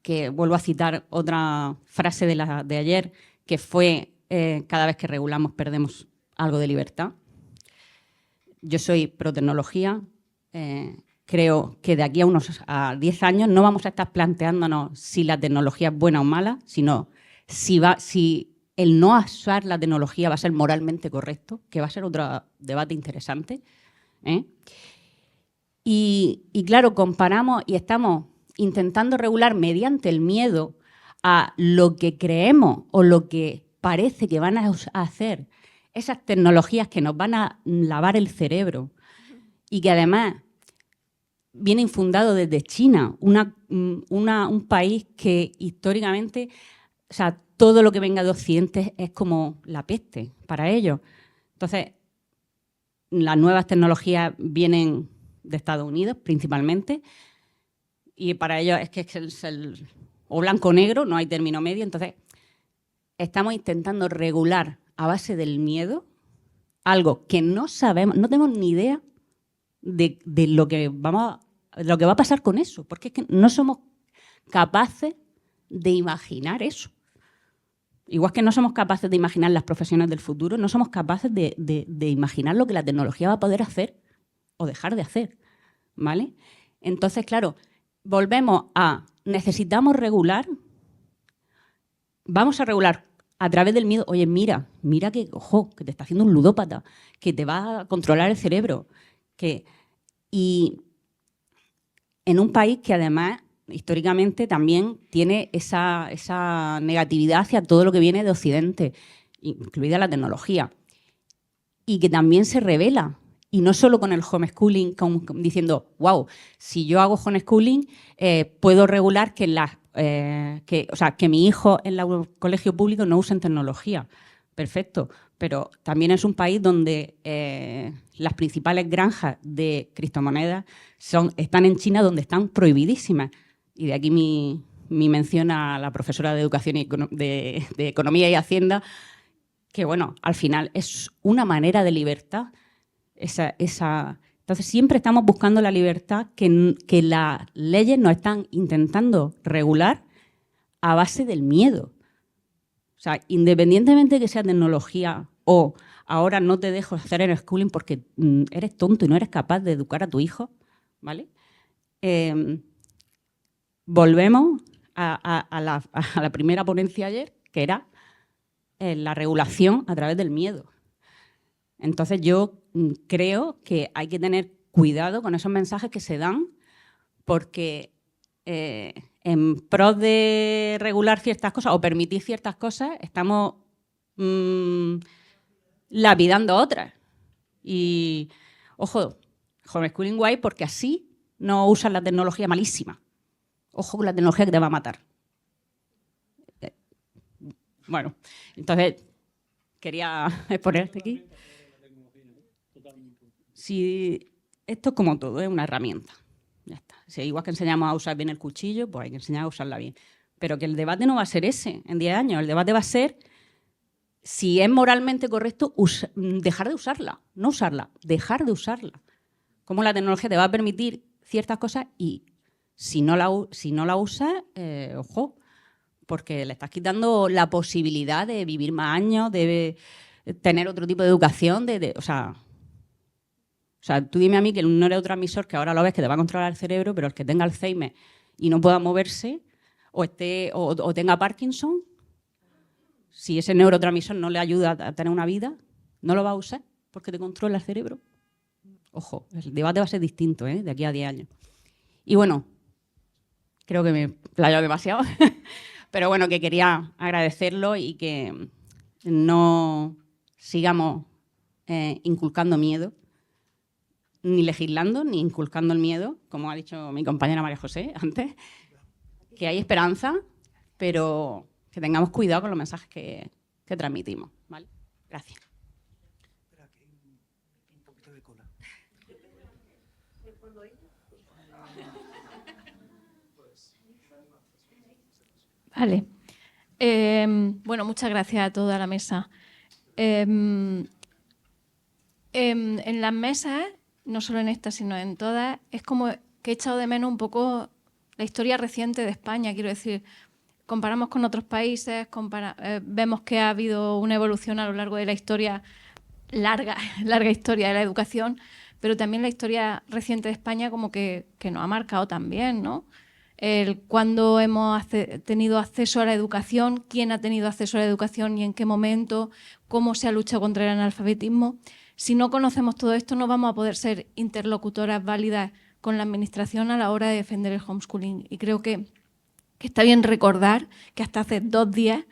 que vuelvo a citar otra frase de ayer, que fue cada vez que regulamos perdemos algo de libertad. Yo soy pro tecnología. Creo que de aquí a 10 años no vamos a estar planteándonos si la tecnología es buena o mala, sino si el no usar la tecnología va a ser moralmente correcto, que va a ser otro debate interesante. Y claro, comparamos y estamos intentando regular mediante el miedo a lo que creemos o lo que parece que van a hacer esas tecnologías que nos van a lavar el cerebro y que además viene infundado desde China, un país que históricamente, o sea, todo lo que venga de Occidente es como la peste para ellos. Entonces, las nuevas tecnologías vienen de Estados Unidos principalmente y para ellos es que es o blanco o negro, no hay término medio. Entonces, estamos intentando regular a base del miedo algo que no sabemos, no tenemos ni idea de lo que va a pasar con eso, porque es que no somos capaces de imaginar eso. Igual que no somos capaces de imaginar las profesiones del futuro, no somos capaces de imaginar lo que la tecnología va a poder hacer o dejar de hacer, ¿vale? Entonces, claro, volvemos a necesitamos regular, vamos a regular a través del miedo. Oye, mira que, ojo, que te está haciendo un ludópata, que te va a controlar el cerebro, y en un país que además históricamente también tiene esa negatividad hacia todo lo que viene de Occidente, incluida la tecnología, y que también se revela, y no solo con el homeschooling, diciendo, wow, si yo hago homeschooling, puedo regular que mi hijo en el colegio público no usen tecnología. Perfecto, pero también es un país donde las principales granjas de criptomonedas están en China, donde están prohibidísimas. Y de aquí mi mención a la profesora de Educación y de Economía y Hacienda, que bueno, al final es una manera de libertad. Entonces siempre estamos buscando la libertad que las leyes nos están intentando regular a base del miedo. O sea, independientemente de que sea tecnología o ahora no te dejo hacer el schooling porque eres tonto y no eres capaz de educar a tu hijo, ¿vale? Volvemos a la primera ponencia ayer, que era la regulación a través del miedo. Entonces yo creo que hay que tener cuidado con esos mensajes que se dan porque en pro de regular ciertas cosas o permitir ciertas cosas estamos lapidando otras. Y, ojo, homeschooling guay porque así no usas la tecnología malísima. Ojo con la tecnología que te va a matar. Bueno, entonces quería exponerte aquí. Si esto es como todo, es una herramienta. Ya está. Si igual que enseñamos a usar bien el cuchillo, pues hay que enseñar a usarla bien. Pero que el debate no va a ser ese en 10 años. El debate va a ser si es moralmente correcto dejar de usarla. No usarla, dejar de usarla. Cómo la tecnología te va a permitir ciertas cosas y si no la usas, ojo, porque le estás quitando la posibilidad de vivir más años, de tener otro tipo de educación, o sea, tú dime a mí que un neurotransmisor que ahora lo ves que te va a controlar el cerebro, pero el que tenga Alzheimer y no pueda moverse o tenga Parkinson, si ese neurotransmisor no le ayuda a tener una vida, no lo va a usar porque te controla el cerebro. Ojo, el debate va a ser distinto de aquí a 10 años. Y bueno, creo que me he playado demasiado, pero bueno, que quería agradecerlo y que no sigamos inculcando miedo, ni legislando, ni inculcando el miedo, como ha dicho mi compañera María José antes, que hay esperanza, pero que tengamos cuidado con los mensajes que transmitimos. ¿Vale? Gracias. Vale. Bueno, muchas gracias a toda la mesa. En las mesas, no solo en esta, sino en todas, es como que he echado de menos un poco la historia reciente de España. Quiero decir, comparamos con otros países, vemos que ha habido una evolución a lo largo de la historia, larga historia de la educación, pero también la historia reciente de España como que nos ha marcado también, ¿no? Cuándo hemos tenido acceso a la educación, quién ha tenido acceso a la educación y en qué momento, cómo se ha luchado contra el analfabetismo. Si no conocemos todo esto, no vamos a poder ser interlocutoras válidas con la Administración a la hora de defender el homeschooling. Y creo que está bien recordar que hasta hace 2 días,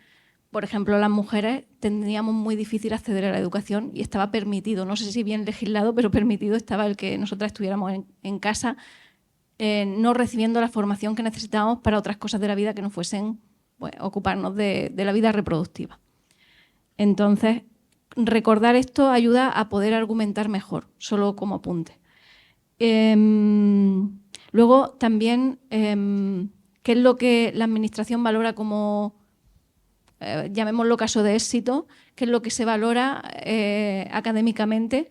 por ejemplo, las mujeres teníamos muy difícil acceder a la educación y estaba permitido, no sé si bien legislado, pero permitido estaba el que nosotras estuviéramos en casa no recibiendo la formación que necesitábamos para otras cosas de la vida que no fuesen pues, ocuparnos de la vida reproductiva. Entonces, recordar esto ayuda a poder argumentar mejor, solo como apunte. Luego, también, ¿qué es lo que la Administración valora como, llamémoslo caso de éxito? ¿Qué es lo que se valora académicamente?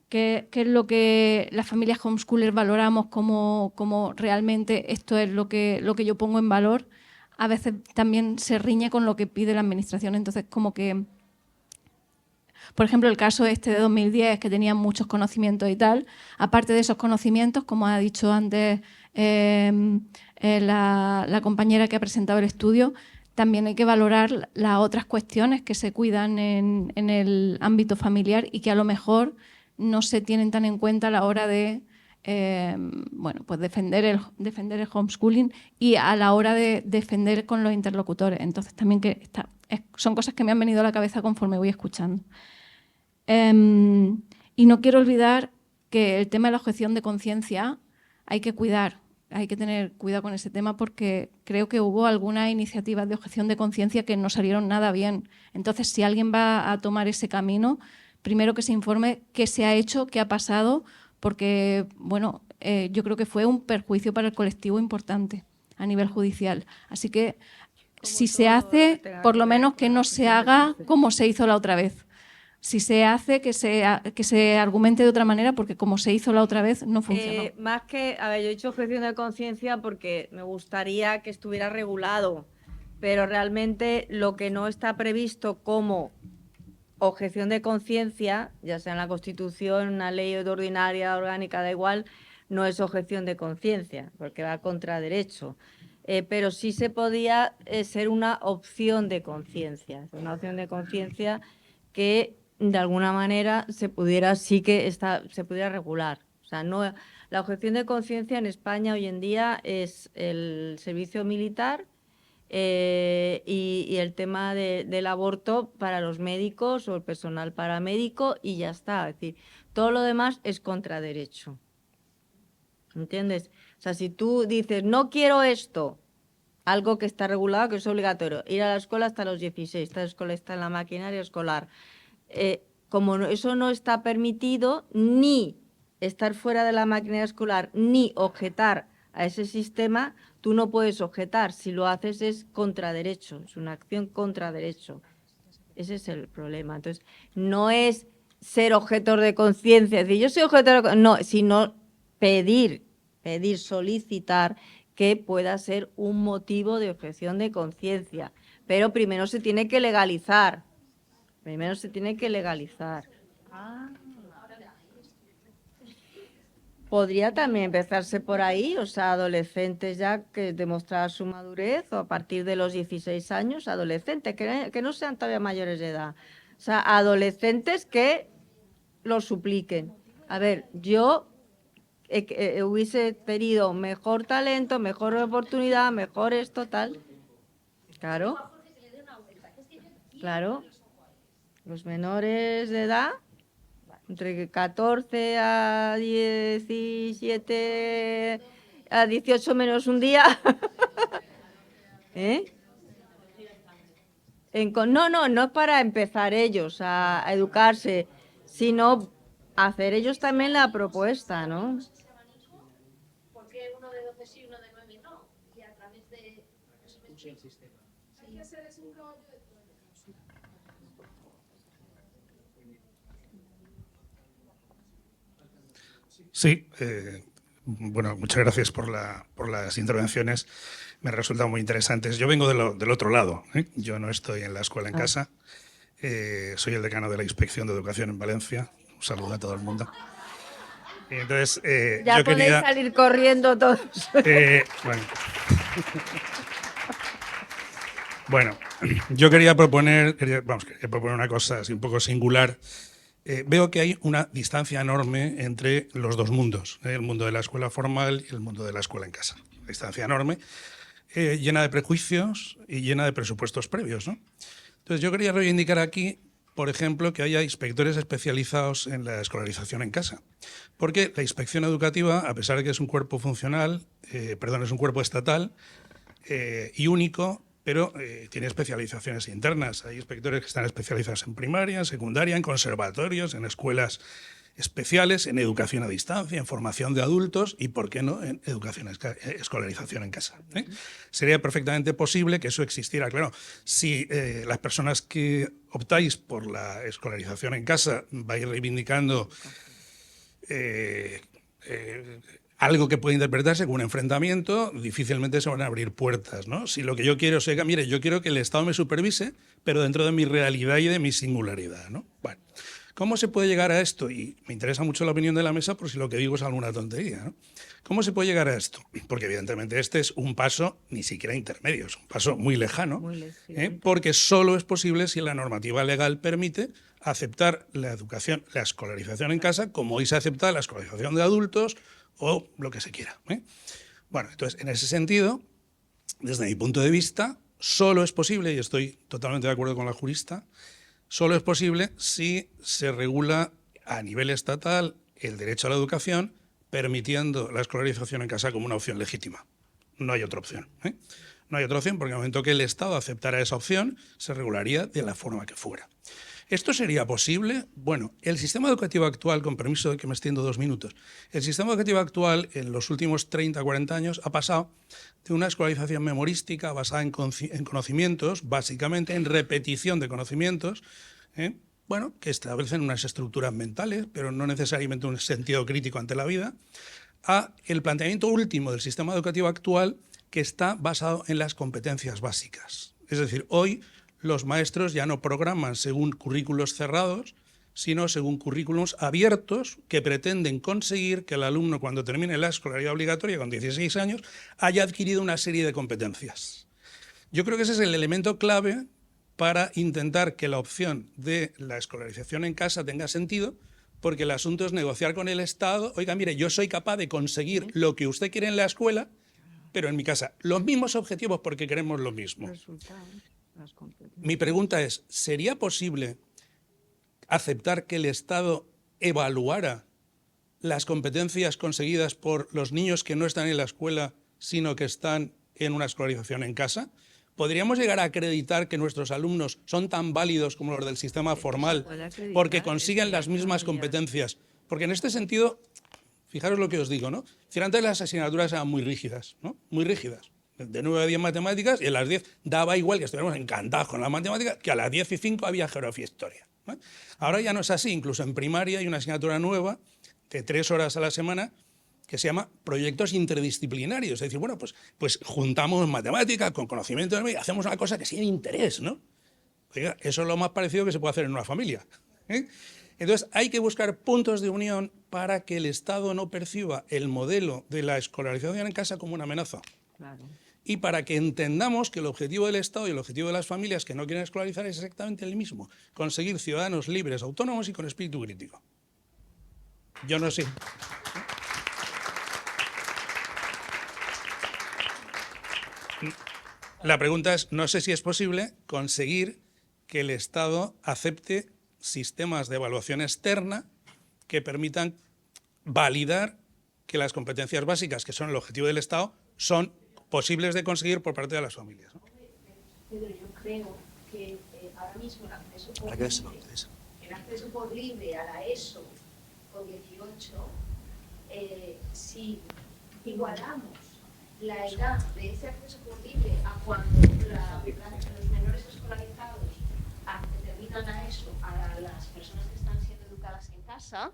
¿Qué es lo que las familias homeschoolers valoramos como realmente esto es lo que yo pongo en valor? A veces también se riñe con lo que pide la Administración. Entonces, como que, por ejemplo, el caso este de 2010, que tenían muchos conocimientos y tal, aparte de esos conocimientos, como ha dicho antes la compañera que ha presentado el estudio, también hay que valorar las otras cuestiones que se cuidan en el ámbito familiar y que a lo mejor no se tienen tan en cuenta a la hora de pues defender el homeschooling y a la hora de defender con los interlocutores. Entonces también son cosas que me han venido a la cabeza conforme voy escuchando. Y no quiero olvidar que el tema de la objeción de conciencia hay que tener cuidado con ese tema porque creo que hubo algunas iniciativas de objeción de conciencia que no salieron nada bien. Entonces, si alguien va a tomar ese camino, primero que se informe qué se ha hecho, qué ha pasado, porque bueno, yo creo que fue un perjuicio para el colectivo importante a nivel judicial. Así que si se hace, por lo menos que no se haga como se hizo la otra vez. Si se hace, que se argumente de otra manera, porque como se hizo la otra vez, no funcionó. Más que, a ver, yo he dicho objeción de conciencia porque me gustaría que estuviera regulado, pero realmente lo que no está previsto como objeción de conciencia, ya sea en la Constitución, una ley ordinaria, orgánica, da igual, no es objeción de conciencia, porque va contra derecho. Pero sí se podía ser una opción de conciencia, que de alguna manera se pudiera regular. O sea, no, la objeción de conciencia en España hoy en día es el servicio militar y el tema del aborto para los médicos o el personal paramédico y ya está. Es decir, todo lo demás es contra derecho. ¿Entiendes? O sea, si tú dices, no quiero esto, algo que está regulado, que es obligatorio, ir a la escuela hasta los 16, esta escuela está en la maquinaria escolar. Como eso no está permitido, ni estar fuera de la maquinaria escolar, ni objetar a ese sistema, tú no puedes objetar. Si lo haces es contra derecho, es una acción contra derecho. Ese es el problema. Entonces, no es ser objetor de conciencia, es decir, yo soy objetor de conciencia, no, sino pedir, solicitar que pueda ser un motivo de objeción de conciencia. Pero primero se tiene que legalizar. Podría también empezarse por ahí, o sea, adolescentes ya que demostraran su madurez, o a partir de los 16 años, adolescentes, que no sean todavía mayores de edad. O sea, adolescentes que lo supliquen. A ver, yo hubiese tenido mejor talento, mejor oportunidad, mejor esto, tal. Claro. Claro. Los menores de edad entre 14 a 17, a 18 menos un día. ¿Eh? No es para empezar ellos a educarse, sino hacer ellos también la propuesta, ¿no? ¿Por qué uno de 12 sí y uno de 9 no? Y a través de... el sistema. Hay que hacer un caballo de Troya. Sí, bueno, muchas gracias por las intervenciones. Me han resultado muy interesantes. Yo vengo del otro lado, ¿eh? Yo no estoy en la escuela en casa. Soy el decano de la Inspección de Educación en Valencia. Un saludo a todo el mundo. Y entonces, ya yo podéis quería, salir corriendo todos. Bueno, yo quería proponer una cosa así un poco singular. Veo que hay una distancia enorme entre los dos mundos, el mundo de la escuela formal y el mundo de la escuela en casa. Una distancia enorme, llena de prejuicios y llena de presupuestos previos, ¿no? Entonces yo quería reivindicar aquí, por ejemplo, que haya inspectores especializados en la escolarización en casa. Porque la inspección educativa, a pesar de que es un cuerpo funcional, es un cuerpo estatal y único, pero tiene especializaciones internas. Hay inspectores que están especializados en primaria, en secundaria, en conservatorios, en escuelas especiales, en educación a distancia, en formación de adultos y, ¿por qué no?, en escolarización en casa, ¿eh? Sería perfectamente posible que eso existiera. Claro, si las personas que optáis por la escolarización en casa vais reivindicando algo que puede interpretarse como un enfrentamiento, difícilmente se van a abrir puertas, ¿no? Si lo que yo quiero es que, mire, yo quiero que el Estado me supervise, pero dentro de mi realidad y de mi singularidad, ¿no? Bueno, ¿cómo se puede llegar a esto? Y me interesa mucho la opinión de la mesa por si lo que digo es alguna tontería, ¿no? ¿Cómo se puede llegar a esto? Porque evidentemente este es un paso ni siquiera intermedio, es un paso muy lejano, porque solo es posible si la normativa legal permite aceptar la educación, la escolarización en casa, como hoy se acepta la escolarización de adultos o lo que se quiera, ¿eh? Bueno, entonces, en ese sentido, desde mi punto de vista, solo es posible, y estoy totalmente de acuerdo con la jurista, solo es posible si se regula a nivel estatal el derecho a la educación, permitiendo la escolarización en casa como una opción legítima. No hay otra opción, ¿eh? No hay otra opción porque en el momento que el Estado aceptara esa opción, se regularía de la forma que fuera. ¿Esto sería posible? Bueno, el sistema educativo actual, con permiso de que me extiendo 2 minutos, el sistema educativo actual en los últimos 30, 40 años ha pasado de una escolarización memorística basada en conocimientos, básicamente en repetición de conocimientos, bueno, que establecen unas estructuras mentales, pero no necesariamente un sentido crítico ante la vida, a el planteamiento último del sistema educativo actual que está basado en las competencias básicas. Es decir, hoy los maestros ya no programan según currículos cerrados, sino según currículos abiertos que pretenden conseguir que el alumno, cuando termine la escolaridad obligatoria con 16 años, haya adquirido una serie de competencias. Yo creo que ese es el elemento clave para intentar que la opción de la escolarización en casa tenga sentido, porque el asunto es negociar con el Estado. Oiga, mire, yo soy capaz de conseguir lo que usted quiere en la escuela, pero en mi casa. Los mismos objetivos porque queremos lo mismo. Mi pregunta es, ¿sería posible aceptar que el Estado evaluara las competencias conseguidas por los niños que no están en la escuela, sino que están en una escolarización en casa? ¿Podríamos llegar a acreditar que nuestros alumnos son tan válidos como los del sistema formal porque consiguen las mismas competencias? Porque en este sentido, fijaros lo que os digo, ¿no? Si antes las asignaturas eran muy rígidas, ¿no? Muy rígidas. De 9 a 10 matemáticas y a las 10 daba igual que estuviéramos encantados con las matemáticas, que a las 10 y 5 había geografía e historia, ¿no? Ahora ya no es así, incluso en primaria hay una asignatura nueva de 3 horas a la semana que se llama proyectos interdisciplinarios. Es decir, bueno, pues juntamos matemáticas con conocimiento del medio y hacemos una cosa que sea de interés, ¿no? Oiga, eso es lo más parecido que se puede hacer en una familia, ¿eh? Entonces, hay que buscar puntos de unión para que el Estado no perciba el modelo de la escolarización en casa como una amenaza. Claro. Y para que entendamos que el objetivo del Estado y el objetivo de las familias que no quieren escolarizar es exactamente el mismo: conseguir ciudadanos libres, autónomos y con espíritu crítico. Yo no sé. La pregunta es, no sé si es posible conseguir que el Estado acepte sistemas de evaluación externa que permitan validar que las competencias básicas, que son el objetivo del Estado, son posibles de conseguir por parte de las familias, ¿no? Pedro, yo creo que ahora mismo el acceso por libre a la ESO con 18, si igualamos la edad de ese acceso por libre a cuando los menores escolarizados terminan a ESO, a las personas que están siendo educadas en casa,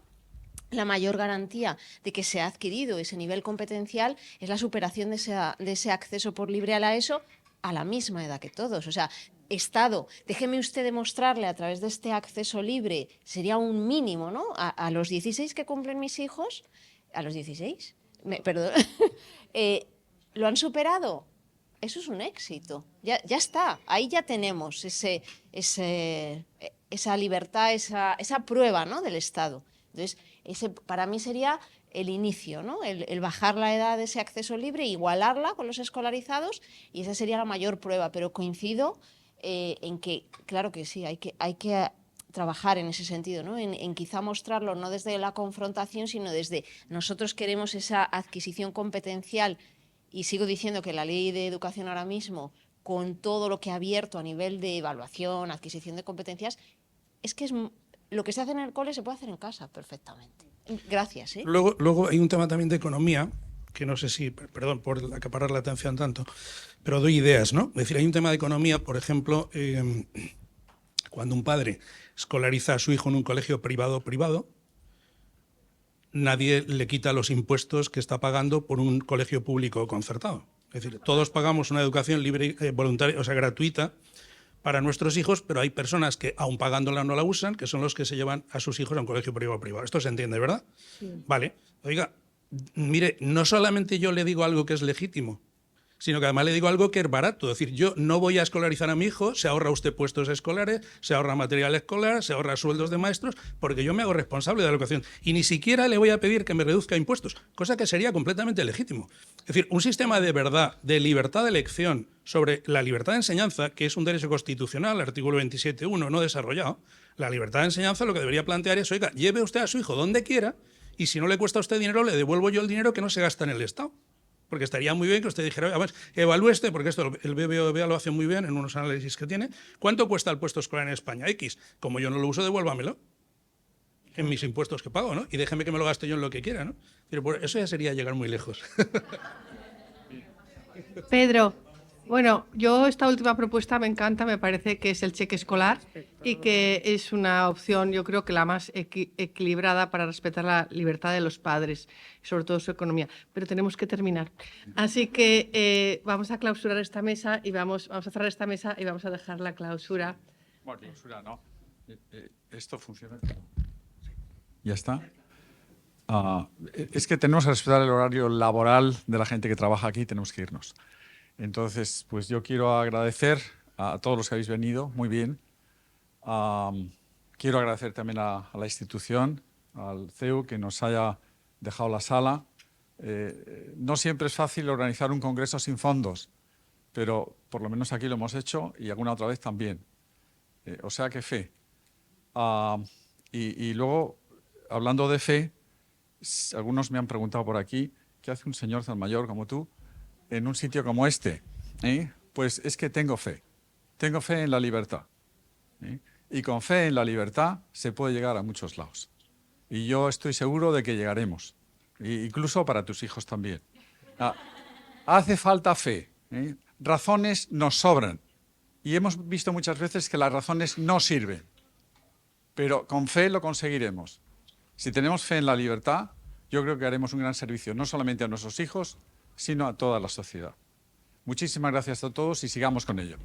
la mayor garantía de que se ha adquirido ese nivel competencial es la superación de ese acceso por libre a la ESO a la misma edad que todos. O sea, Estado, déjeme usted demostrarle a través de este acceso libre, sería un mínimo, ¿no? A los 16 que cumplen mis hijos, ¿a los 16? Perdón. ¿Lo han superado? Eso es un éxito. Ya está, ahí ya tenemos esa libertad, esa prueba, ¿no?, del Estado. Entonces, ese para mí sería el inicio, ¿no? El bajar la edad de ese acceso libre, igualarla con los escolarizados, y esa sería la mayor prueba. Pero coincido en que, claro que sí, hay que trabajar en ese sentido, ¿no? En quizá mostrarlo no desde la confrontación, sino desde nosotros queremos esa adquisición competencial, y sigo diciendo que la ley de educación ahora mismo, con todo lo que ha abierto a nivel de evaluación, adquisición de competencias, es que lo que se hace en el cole se puede hacer en casa perfectamente. Gracias. Luego hay un tema también de economía, que no sé si, perdón por acaparar la atención tanto, pero doy ideas, ¿no? Es decir, hay un tema de economía, por ejemplo, cuando un padre escolariza a su hijo en un colegio privado, nadie le quita los impuestos que está pagando por un colegio público concertado. Es decir, todos pagamos una educación libre, voluntaria, o sea, gratuita para nuestros hijos, pero hay personas que, aun pagándola, no la usan, que son los que se llevan a sus hijos a un colegio privado. Esto se entiende, ¿verdad? Sí. Vale. Oiga, mire, no solamente yo le digo algo que es legítimo, sino que además le digo algo que es barato. Es decir, yo no voy a escolarizar a mi hijo, se ahorra usted puestos escolares, se ahorra material escolar, se ahorra sueldos de maestros, porque yo me hago responsable de la educación. Y ni siquiera le voy a pedir que me reduzca impuestos, cosa que sería completamente legítimo. Es decir, un sistema de verdad, de libertad de elección sobre la libertad de enseñanza, que es un derecho constitucional, artículo 27.1, no desarrollado, la libertad de enseñanza lo que debería plantear es, oiga, lleve usted a su hijo donde quiera, y si no le cuesta a usted dinero, le devuelvo yo el dinero que no se gasta en el Estado. Porque estaría muy bien que usted dijera, a ver, evalúe este, porque esto el BBVA lo hace muy bien en unos análisis que tiene. ¿Cuánto cuesta el puesto escolar en España? X. Como yo no lo uso, devuélvamelo en mis impuestos que pago, ¿no? Y déjeme que me lo gaste yo en lo que quiera, ¿no? Pero por eso ya sería llegar muy lejos. Pedro, bueno, yo esta última propuesta me encanta, me parece que es el cheque escolar y que es una opción, yo creo que la más equilibrada para respetar la libertad de los padres, sobre todo su economía. Pero tenemos que terminar. Así que vamos a clausurar esta mesa y vamos a cerrar esta mesa y vamos a dejar la clausura. Bueno, clausura no. ¿Esto funciona? ¿Ya está? Es que tenemos que respetar el horario laboral de la gente que trabaja aquí, tenemos que irnos. Entonces, pues yo quiero agradecer a todos los que habéis venido, muy bien. Quiero agradecer también a la institución, al CEU, que nos haya dejado la sala. No siempre es fácil organizar un congreso sin fondos, pero por lo menos aquí lo hemos hecho y alguna otra vez también. O sea que fe. Y luego, hablando de fe, algunos me han preguntado por aquí, ¿qué hace un señor tan mayor como tú en un sitio como este? Pues es que tengo fe en la libertad. Y con fe en la libertad se puede llegar a muchos lados. Y yo estoy seguro de que llegaremos, incluso para tus hijos también. Hace falta fe. Razones nos sobran. Y hemos visto muchas veces que las razones no sirven. Pero con fe lo conseguiremos. Si tenemos fe en la libertad, yo creo que haremos un gran servicio, no solamente a nuestros hijos, sino a toda la sociedad. Muchísimas gracias a todos y sigamos con ello.